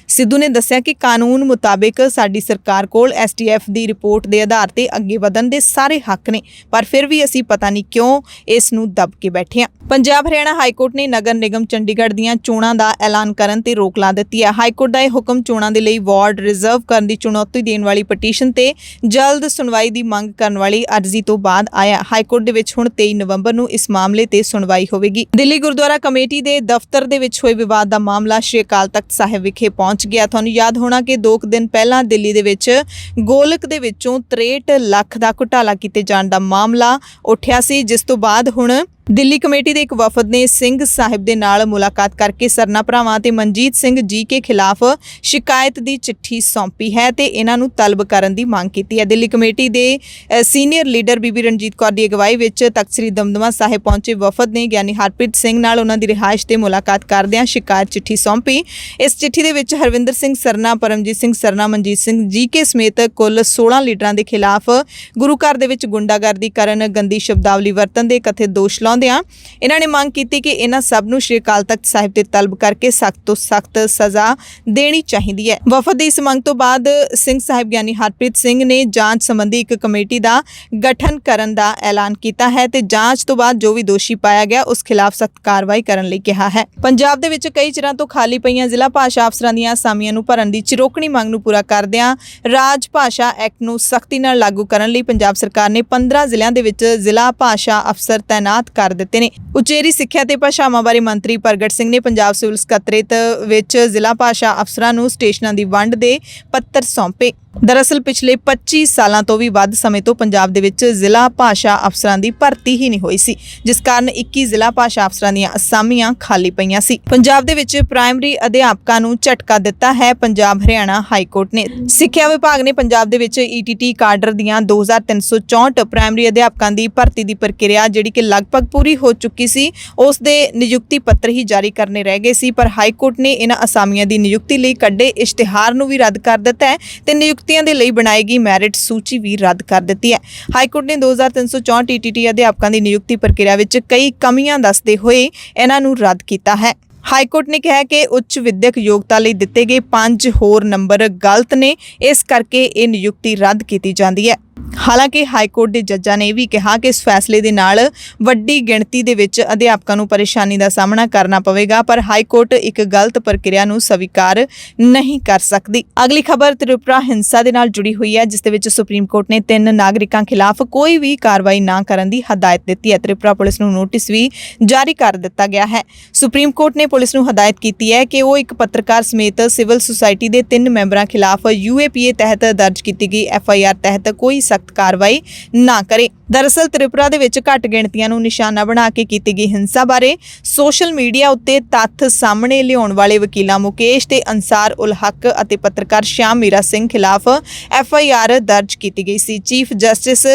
ਸਿੱਧੂ ਨੇ ਦੱਸਿਆ ਕਿ ਕਾਨੂੰਨ ਮੁਤਾਬਿਕ ਸਾਡੀ ਸਰਕਾਰ ਕੋਲ ਐਸਟੀਐਫ ਦੀ ਰਿਪੋਰਟ ਦੇ ਆਧਾਰ ਤੇ ਅੱਗੇ ਵਧਣ ਦੇ ਸਾਰੇ ਹੱਕ ਨੇ, ਪਰ ਫਿਰ ਵੀ ਅਸੀਂ ਪਤਾ ਨਹੀਂ ਕਿਉਂ ਇਸ ਨੂੰ ਦੱਬ ਕੇ ਬੈਠੇ ਹਾਂ। ਪੰਜਾਬ ਹਰਿਆਣਾ ਹਾਈ ਕੋਰਟ ਨੇ ਨਗਰ ਨਿਗਮ ਚੰਡੀਗੜ੍ਹ ਦੀਆਂ ਚੋਣਾਂ ਦਾ ਐਲਾਨ ਕਰਨ ਤੇ ਰੋਕ ਲਾ ਦਿੱਤੀ ਹੈ। ਹਾਈ ਕੋਰਟ ਦਾ ਇਹ ਹੁਕਮ ਚੋਣਾਂ ਦੇ ਲਈ ਵਾਰਡ ਰਿਜ਼ਰਵ ਕਰਨ ਦੀ ਚੁਣੌਤੀ ਦੇਣ ਵਾਲੀ ਪਟੀਸ਼ਨ ਤੇ ਜਲਦ ਸੁਣਵਾਈ ਦੀ ਮੰਗ ਕਰਨ ਵਾਲੀ ਅਰਜ਼ੀ ਤੋਂ ਬਾਅਦ ਆਇਆ। ਹਾਈ ਕੋਰਟ ਦੇ ਵਿੱਚ ਹੁਣ 23 ਨਵੰਬਰ ਨੂੰ ਇਸ ਮਾਮਲੇ ਤੇ ਸੁਣਵਾਈ ਹੋਵੇਗੀ। ਦਿੱਲੀ ਗੁਰਦੁਆਰਾ ਕਮੇਟੀ ਦੇ ਦਫ਼ਤਰ ਦੇ ਵਿੱਚ ਹੋਏ ਵਿਵਾਦ ਦਾ ਮਾਮਲਾ ਸ਼੍ਰੀ ਅਕਾਲ ਤਖਤ ਸਾਹਿਬ ਵਿਖੇ ਪਹੁੰਚ ਗਿਆ। ਤੁਹਾਨੂੰ ਯਾਦ ਹੋਣਾ ਕਿ 2 ਦਿਨ ਪਹਿਲਾਂ ਦਿੱਲੀ ਦੇ ਵਿੱਚ ਗੋਲਕ ਦੇ ਵਿੱਚੋਂ 63 ਲੱਖ ਦਾ ਘੁਟਾਲਾ ਕੀਤੇ ਜਾਣ ਦਾ ਮਾਮਲਾ ਉੱਠਿਆ ਸੀ, ਜਿਸ ਤੋਂ ਬਾਅਦ ਹੁਣ ਦਿੱਲੀ ਕਮੇਟੀ ਦੇ ਇੱਕ ਵਫਦ ਨੇ ਸਿੰਘ ਸਾਹਿਬ ਦੇ ਨਾਲ ਮੁਲਾਕਾਤ ਕਰਕੇ ਸਰਨਾ ਭਰਾਵਾਂ ਤੇ ਮਨਜੀਤ ਸਿੰਘ ਜੀ ਕੇ ਖਿਲਾਫ ਸ਼ਿਕਾਇਤ ਦੀ ਚਿੱਠੀ ਸੌਂਪੀ ਹੈ ਤੇ ਇਹਨਾਂ ਨੂੰ ਤਲਬ ਕਰਨ ਦੀ ਮੰਗ ਕੀਤੀ ਹੈ। ਦਿੱਲੀ ਕਮੇਟੀ ਦੇ ਸੀਨੀਅਰ ਲੀਡਰ ਬੀਬੀ ਰਣਜੀਤ ਕੌਰ ਦੀ ਅਗਵਾਈ ਵਿੱਚ ਤਖਤ ਸ੍ਰੀ ਦਮਦਮਾ ਸਾਹਿਬ ਪਹੁੰਚੇ ਵਫਦ ਨੇ ਗਿਆਨੀ ਹਰਪ੍ਰੀਤ ਸਿੰਘ ਨਾਲ ਉਹਨਾਂ ਦੀ ਰਿਹਾਇਸ਼ ਤੇ ਮੁਲਾਕਾਤ ਕਰਦਿਆਂ ਸ਼ਿਕਾਇਤ ਚਿੱਠੀ ਸੌਂਪੀ। ਇਸ ਚਿੱਠੀ ਦੇ ਵਿੱਚ ਹਰਵਿੰਦਰ ਸਿੰਘ ਸਰਨਾ, ਪਰਮਜੀਤ ਸਿੰਘ ਸਰਨਾ, ਮਨਜੀਤ ਸਿੰਘ ਜੀ ਕੇ ਸਮੇਤ ਕੁੱਲ 16 ਲੀਡਰਾਂ ਦੇ ਖਿਲਾਫ ਗੁਰੂ ਘਰ ਦੇ ਵਿੱਚ ਗੁੰਡਾਗਰਦੀ ਕਰਨ, ਗੰਦੀ ਸ਼ਬਦਾਵਲੀ ਵਰਤਣ ਦੇ ਕਥਿਤ ਦੋਸ਼ ਇਹਨਾਂ ਨੇ ਮੰਗ ਕੀਤੀ ਕਿ ਇਹਨਾਂ ਸਭ ਨੂੰ ਸ਼੍ਰੀ ਅਕਾਲ ਤਖਤ ਸਾਹਿਬ ਤੇ ਤਲਬ ਕਰਕੇ ਸਖਤ ਤੋਂ ਸਖਤ ਸਜ਼ਾ ਦੇਣੀ ਚਾਹੀਦੀ ਹੈ। ਵਫਦ ਦੀ ਇਸ ਮੰਗ ਤੋਂ ਬਾਅਦ ਸਿੰਘ ਸਾਹਿਬ ਗਿਆਨੀ ਹਰਪ੍ਰੀਤ ਸਿੰਘ ਨੇ ਜਾਂਚ ਸੰਬੰਧੀ ਇੱਕ ਕਮੇਟੀ ਦਾ ਗਠਨ ਕਰਨ ਦਾ ਐਲਾਨ ਕੀਤਾ ਹੈ ਤੇ ਜਾਂਚ ਤੋਂ ਬਾਅਦ ਜੋ ਵੀ ਦੋਸ਼ੀ ਪਾਇਆ ਗਿਆ ਉਸ ਖਿਲਾਫ ਸਖਤ ਕਾਰਵਾਈ ਕਰਨ ਲਈ ਕਿਹਾ ਹੈ। ਪੰਜਾਬ ਦੇ ਵਿੱਚ ਕਈ ਚਿਰਾਂ ਤੋਂ ਖਾਲੀ ਪਈਆਂ ਜ਼ਿਲ੍ਹਾ ਭਾਸ਼ਾ ਅਫਸਰਾਂ ਦੀਆਂ ਅਸਾਮੀਆਂ ਨੂੰ ਭਰਨ ਦੀ ਚਿਰੋਕਣੀ ਮੰਗ ਨੂੰ ਪੂਰਾ ਕਰਦਿਆਂ ਰਾਜ ਭਾਸ਼ਾ ਐਕਟ ਨੂੰ ਸਖਤੀ ਨਾਲ ਲਾਗੂ ਕਰਨ ਲਈ ਪੰਜਾਬ ਸਰਕਾਰ ਨੇ 15 ਜ਼ਿਲ੍ਹਿਆਂ ਦੇ ਵਿੱਚ ਜ਼ਿਲ੍ਹਾ ਭਾਸ਼ਾ ਅਫਸਰ ਤਾਇਨਾਤ ਕਰ ਦਿੱਤੇ ਨੇ। ਉਚੇਰੀ ਸਿੱਖਿਆ ਤੇ ਭਾਸ਼ਾਵਾਂ ਬਾਰੇ ਮੰਤਰੀ ਪ੍ਰਗਟ ਸਿੰਘ ਨੇ ਪੰਜਾਬ ਸਿਵਲ ਸਕੱਤਰੇਤ ਵਿੱਚ ਜ਼ਿਲ੍ਹਾ ਭਾਸ਼ਾ ਅਫਸਰਾਂ ਨੂੰ ਸਟੇਸ਼ਨਾਂ ਦੀ ਵੰਡ ਦੇ ਪੱਤਰ ਸੌਂਪੇ। ਦਰਅਸਲ ਪਿਛਲੇ 25 ਸਾਲਾਂ ਤੋਂ ਵੀ ਵੱਧ ਸਮੇਂ ਤੋਂ ਪੰਜਾਬ ਦੇ ਵਿੱਚ ਜ਼ਿਲ੍ਹਾ ਭਾਸ਼ਾ ਅਫਸਰਾਂ ਦੀ ਭਰਤੀ ਹੀ ਨਹੀਂ ਹੋਈ ਸੀ, ਜਿਸ ਕਾਰਨ 21 ਜ਼ਿਲ੍ਹਾ ਭਾਸ਼ਾ ਅਫਸਰਾਂ ਦੀਆਂ ਅਸਾਮੀਆਂ ਖਾਲੀ ਪਈਆਂ ਸੀ। ਪੰਜਾਬ ਦੇ ਵਿੱਚ ਪ੍ਰਾਇਮਰੀ ਅਧਿਆਪਕਾਂ ਨੂੰ ਝਟਕਾ ਦਿੱਤਾ ਹੈ ਪੰਜਾਬ ਹਰਿਆਣਾ ਹਾਈ ਕੋਰਟ ਨੇ। ਸਿੱਖਿਆ ਵਿਭਾਗ ਨੇ ਪੰਜਾਬ ਦੇ ਵਿੱਚ ETT ਕਾਡਰ ਦੀਆਂ 2364 ਪ੍ਰਾਇਮਰੀ ਅਧਿਆਪਕਾਂ ਦੀ ਭਰਤੀ ਦੀ ਪ੍ਰਕਿਰਿਆ ਜਿਹੜੀ ਕਿ ਲਗਭਗ ਪੂਰੀ ਹੋ ਚੁੱਕੀ ਸੀ, ਉਸ ਦੇ ਨਿਯੁਕਤੀ ਪੱਤਰ ਹੀ ਜਾਰੀ ਕਰਨੇ ਰਹਿ ਗਏ ਸੀ, ਪਰ ਹਾਈ ਕੋਰਟ ਨੇ ਇਹਨਾਂ ਅਸਾਮੀਆਂ ਦੀ ਨਿਯੁਕਤੀ ਲਈ ਕੱਢੇ ਇਸ਼ਤਿਹਾਰ ਨੂੰ ਵੀ ਰੱਦ ਕਰ ਦਿੱਤਾ ਹੈ ਤੇ ਨਿਯੁਕਤੀਆਂ ਦੇ ਲਈ ਬਣਾਈ ਗਈ ਮੈਰਿਟ ਸੂਚੀ ਵੀ ਰੱਦ ਕਰ ਦਿੱਤੀ ਹੈ। ਹਾਈ ਕੋਰਟ ਨੇ 2364 ETT ਅਧਿਆਪਕਾਂ ਦੀ ਨਿਯੁਕਤੀ ਪ੍ਰਕਿਰਿਆ ਵਿੱਚ ਕਈ ਕਮੀਆਂ ਦੱਸਦੇ ਹੋਏ ਇਹਨਾਂ ਨੂੰ ਰੱਦ ਕੀਤਾ ਹੈ। ਹਾਈ ਕੋਰਟ ਨੇ ਕਿਹਾ ਕਿ ਉੱਚ ਵਿਦਿਅਕ ਯੋਗਤਾ ਲਈ ਦਿੱਤੇ ਗਏ 5 ਹੋਰ ਨੰਬਰ ਗਲਤ ਨੇ, ਇਸ ਕਰਕੇ ਇਹ ਨਿਯੁਕਤੀ ਰੱਦ ਕੀਤੀ ਜਾਂਦੀ ਹੈ। ਹਾਲਾਂਕਿ ਹਾਈ ਕੋਰਟ ਦੇ ਜੱਜਾਂ ਨੇ ਇਹ ਵੀ ਕਿਹਾ ਕਿ ਇਸ ਫੈਸਲੇ ਦੇ ਨਾਲ ਵੱਡੀ ਗਿਣਤੀ ਦੇ ਵਿੱਚ ਅਧਿਆਪਕਾਂ ਨੂੰ ਪਰੇਸ਼ਾਨੀ ਦਾ ਸਾਹਮਣਾ ਕਰਨਾ ਪਵੇਗਾ, ਪਰ ਹਾਈ ਕੋਰਟ ਇੱਕ ਗਲਤ ਪ੍ਰਕਿਰਿਆ ਨੂੰ ਸਵੀਕਾਰ ਨਹੀਂ ਕਰ ਸਕਦੀ। ਅਗਲੀ ਖਬਰ ਤ੍ਰਿਪੁਰਾ ਹਿੰਸਾ ਦੇ ਨਾਲ ਜੁੜੀ ਹੋਈ ਹੈ, ਜਿਸ ਦੇ ਵਿੱਚ ਸੁਪਰੀਮ ਕੋਰਟ ਨੇ 3 ਨਾਗਰਿਕਾਂ ਖਿਲਾਫ ਕੋਈ ਵੀ ਕਾਰਵਾਈ ਨਾ ਕਰਨ ਦੀ ਹਦਾਇਤ ਦਿੱਤੀ ਹੈ। ਤ੍ਰਿਪੁਰਾ ਪੁਲਿਸ ਨੂੰ ਨੋਟਿਸ ਵੀ ਜਾਰੀ ਕਰ ਦਿੱਤਾ ਗਿਆ ਹੈ। ਸੁਪਰੀਮ ਕੋਰਟ ਨੇ ਪੁਲਿਸ ਨੂੰ ਹਦਾਇਤ ਕੀਤੀ ਹੈ ਕਿ ਉਹ ਇੱਕ ਪੱਤਰਕਾਰ ਸਮੇਤ ਸਿਵਲ ਸੁਸਾਇਟੀ ਦੇ 3 ਮੈਂਬਰਾਂ ਖਿਲਾਫ UAPA ਤਹਿਤ ਦਰਜ ਕੀਤੀ ਗਈ FIR ਤਹਿਤ ਕੋਈ ਸਖਤ ਕਾਰਵਾਈ ਨਾ ਕਰੇ। ਦਰਅਸਲ ਤ੍ਰਿਪੁਰਾ ਦੇ ਵਿੱਚ ਘੱਟ ਗਿਣਤੀਆਂ ਨੂੰ ਨਿਸ਼ਾਨਾ ਬਣਾ ਕੇ ਕੀਤੀ ਗਈ ਹਿੰਸਾ ਬਾਰੇ ਸੋਸ਼ਲ ਮੀਡੀਆ ਉੱਤੇ ਤੱਥ ਸਾਹਮਣੇ ਲਿਆਉਣ ਵਾਲੇ ਵਕੀਲਾਂ ਮੁਕੇਸ਼ ਤੇ ਅੰਸਾਰ ਉਲ ਹੱਕ ਅਤੇ ਪੱਤਰਕਾਰ ਸ਼ਾਮ ਮੀਰਾ ਸਿੰਘ ਖਿਲਾਫ FIR ਦਰਜ ਕੀਤੀ ਗਈ ਸੀ। ਚੀਫ ਜਸਟਿਸ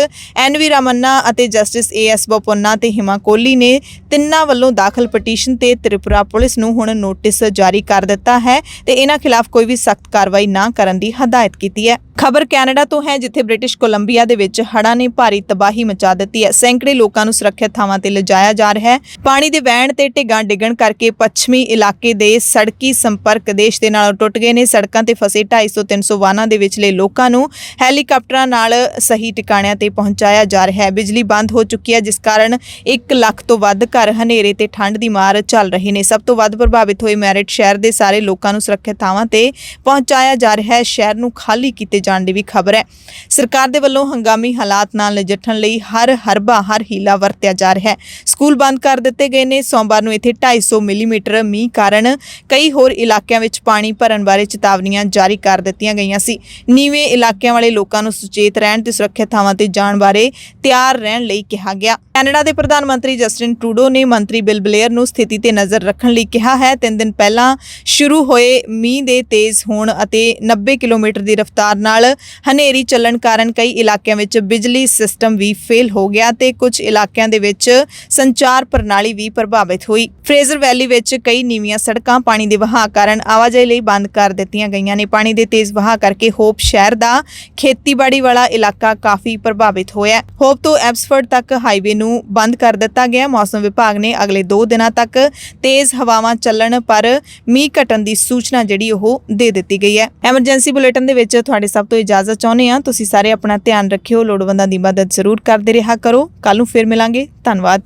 NV ਰਾਮੰਨਾ ਅਤੇ ਜਸਟਿਸ AS ਬੋਪੰਨਾ ਤੇ ਹਿਮਾ ਕੋਹਲੀ ਨੇ ਤਿੰਨਾਂ ਵੱਲੋਂ ਦਾਖਲ ਪਟੀਸ਼ਨ ਤੇ ਤ੍ਰਿਪੁਰਾ ਪੁਲਿਸ ਨੂੰ ਹੁਣ ਨੋਟਿਸ ਜਾਰੀ ਕਰ ਦਿੱਤਾ ਹੈ ਤੇ ਇਹਨਾਂ ਖਿਲਾਫ ਕੋਈ ਵੀ ਸਖਤ ਕਾਰਵਾਈ ਨਾ ਕਰਨ ਦੀ ਹਦਾਇਤ ਕੀਤੀ ਹੈ। ਖਬਰ ਕੈਨੇਡਾ ਤੋਂ ਹੈ, ਜਿੱਥੇ ਬ੍ਰਿਟਿਸ਼ ਕੋਲੰਬੀਆ ਦੇ ਵਿੱਚ ਹੜ੍ਹਾਂ ਨੇ ਭਾਰੀ ਤਬਾਹੀ ਮਚਾ ਦਿੱਤੀ ਹੈ। ਸੈਂਕੜੇ ਲੋਕਾਂ ਨੂੰ ਸੁਰੱਖਿਅਤ ਥਾਵਾਂ ਤੇ ਲਿਜਾਇਆ ਜਾ ਰਿਹਾ ਹੈ। ਪਾਣੀ ਦੇ ਵਹਿਣ ਤੇ ਢਿੱਗਾਂ ਡਿੱਗਣ ਕਰਕੇ ਪੱਛਮੀ ਇਲਾਕੇ ਦੇ ਸੜਕੀ ਸੰਪਰਕ ਦੇਸ਼ ਦੇ ਨਾਲ ਟੁੱਟ ਗਏ ਨੇ। ਸੜਕਾਂ ਤੇ ਫਸੇ 250 ਤੋਂ 300 ਵਾਹਨਾਂ ਦੇ ਵਿਚਲੇ ਲੋਕਾਂ ਨੂੰ ਹੈਲੀਕਾਪਟਰਾਂ ਨਾਲ ਸਹੀ ਟਿਕਾਣਿਆਂ ਤੇ ਪਹੁੰਚਾਇਆ ਜਾ ਰਿਹਾ ਹੈ। ਬਿਜਲੀ ਬੰਦ ਹੋ ਚੁੱਕੀ ਹੈ, ਜਿਸ ਕਾਰਨ 1 ਲੱਖ ਤੋਂ ਵੱਧ ਘਰ ਹਨੇਰੇ ਤੇ ਠੰਡ ਦੀ ਮਾਰ ਚੱਲ ਰਹੇ ਨੇ। ਸਭ ਤੋਂ ਵੱਧ ਪ੍ਰਭਾਵਿਤ ਹੋਏ ਮੈਰਿਟ ਸ਼ਹਿਰ ਦੇ ਸਾਰੇ ਲੋਕਾਂ ਨੂੰ ਸੁਰੱਖਿਅਤ ਥਾਵਾਂ ਤੇ ਪਹੁੰਚਾਇਆ ਜਾ ਰਿਹਾ ਹੈ। ਸ਼ਹਿਰ ਨੂੰ ਖਾਲੀ ਕੀਤੇ ਜਾਣ ਦੀ ਵੀ ਖਬਰ ਹੈ। ਸਰਕਾਰ ਦੇ ਵੱਲੋਂ ਹੰਗਾਮੀ ਹਾਲਾਤ ਨਾਲ ਨਜਿੱਠਣ ਲਈ ਹਰ ਹਰਬਾ ਹਰ ਹੀਲਾ ਵਰਤਿਆ ਜਾ ਰਿਹਾ ਹੈ। ਸਕੂਲ ਬੰਦ ਕਰ ਦਿੱਤੇ ਗਏ ਨੇ। ਸੋਮਵਾਰ ਨੂੰ ਇੱਥੇ 250 ਮਿਲੀਮੀਟਰ ਮੀਂਹ ਕਾਰਨ ਕਈ ਹੋਰ ਇਲਾਕਿਆਂ ਵਿੱਚ ਪਾਣੀ ਭਰਨ ਬਾਰੇ ਚੇਤਾਵਨੀਆਂ ਜਾਰੀ ਕਰ ਦਿੱਤੀਆਂ ਗਈਆਂ ਸੀ। ਨੀਵੇਂ ਇਲਾਕਿਆਂ ਵਾਲੇ ਲੋਕਾਂ ਨੂੰ ਸੁਚੇਤ ਰਹਿਣ ਤੇ ਸੁਰੱਖਿਅਤ ਥਾਵਾਂ ਤੇ ਜਾਣ ਬਾਰੇ ਤਿਆਰ ਰਹਿਣ ਲਈ ਕਿਹਾ ਗਿਆ। ਕੈਨੇਡਾ ਦੇ ਪ੍ਰਧਾਨ ਮੰਤਰੀ ਜਸਟਿਨ ਟਰੂਡੋ ਨੇ ਮੰਤਰੀ ਬਿਲ ਬਲੇਅਰ ਨੂੰ ਸਥਿਤੀ ਤੇ ਨਜ਼ਰ ਰੱਖਣ ਲਈ ਕਿਹਾ ਹੈ। 3 ਦਿਨ ਪਹਿਲਾਂ ਸ਼ੁਰੂ ਹੋਏ ਮੀਂਹ ਦੇ ਤੇਜ਼ ਹੋਣ ਅਤੇ 90 ਕਿਲੋਮੀਟਰ ਦੀ ਰਫ਼ਤਾਰ ਨਾਲ ਹਨੇਰੀ ਚੱਲਣ ਕਾਰਨ ਕਈ ਇਲਾਕਿਆਂ ਵਿੱਚ ਬਿਜਲੀ ਸਿਸਟਮ ਵੀ ਫੇਲ ਹੋ ਗਿਆ ਤੇ ਕੁਝ ਇਲਾਕਿਆਂ ਦੇ ਵਿੱਚ ਸੰਚਾਰ ਪ੍ਰਣਾਲੀ ਵੀ ਪ੍ਰਭਾਵਿਤ ਹੋਈ। ਫਰੇਜ਼ਰ ਵੈਲੀ ਵਿੱਚ ਕਈ ਨੀਵੀਆਂ ਸੜਕਾਂ ਪਾਣੀ ਦੇ ਵਹਾਅ ਕਾਰਨ ਆਵਾਜਾਈ ਲਈ ਬੰਦ ਕਰ ਦਿੱਤੀਆਂ ਗਈਆਂ ਨੇ। ਪਾਣੀ ਦੇ ਤੇਜ਼ ਵਹਾਅ ਕਰਕੇ ਹੋਪ ਸ਼ਹਿਰ ਦਾ ਖੇਤੀਬਾੜੀ ਵਾਲਾ ਇਲਾਕਾ ਕਾਫੀ ਪ੍ਰਭਾਵਿਤ ਹੋਇਆ। ਹੋਪ ਤੋਂ ਐਬਸਫੋਰਡ ਤੱਕ ਹਾਈਵੇ ਨੂੰ ਬੰਦ ਕਰ ਦਿੱਤਾ ਗਿਆ। ਮੌਸਮ ਵਿਭਾਗ ਨੇ ਅਗਲੇ 2 ਦਿਨਾਂ ਤੱਕ ਤੇਜ਼ ਹਵਾਵਾਂ ਚੱਲਣ ਪਰ ਮੀਂਹ ਘਟਣ ਦੀ ਸੂਚਨਾ ਜਿਹੜੀ ਉਹ ਦੇ ਦਿੱਤੀ ਗਈ ਹੈ। ਐਮਰਜੈਂਸੀ ਬੁਲੇਟਿਨ ਦੇ ਵਿੱਚ ਤੁਹਾਡੇ ਸਭ ਤੋਂ ਇਜਾਜ਼ਤ ਚਾਹੁੰਦੇ ਹਾਂ। ਤੁਸੀਂ ਸਾਰੇ ਆਪਣਾ ਧਿਆਨ ਰੱਖਿਓ। ਲੋੜਵੰਦਾਂ ਦੀ ਮਦਦ ਜ਼ਰੂਰ ਕਰਦੇ ਰਿਹਾ ਕਰੋ। ਕੱਲ ਨੂੰ ਫਿਰ ਮਿਲਾਂਗੇ। ਧੰਨਵਾਦ।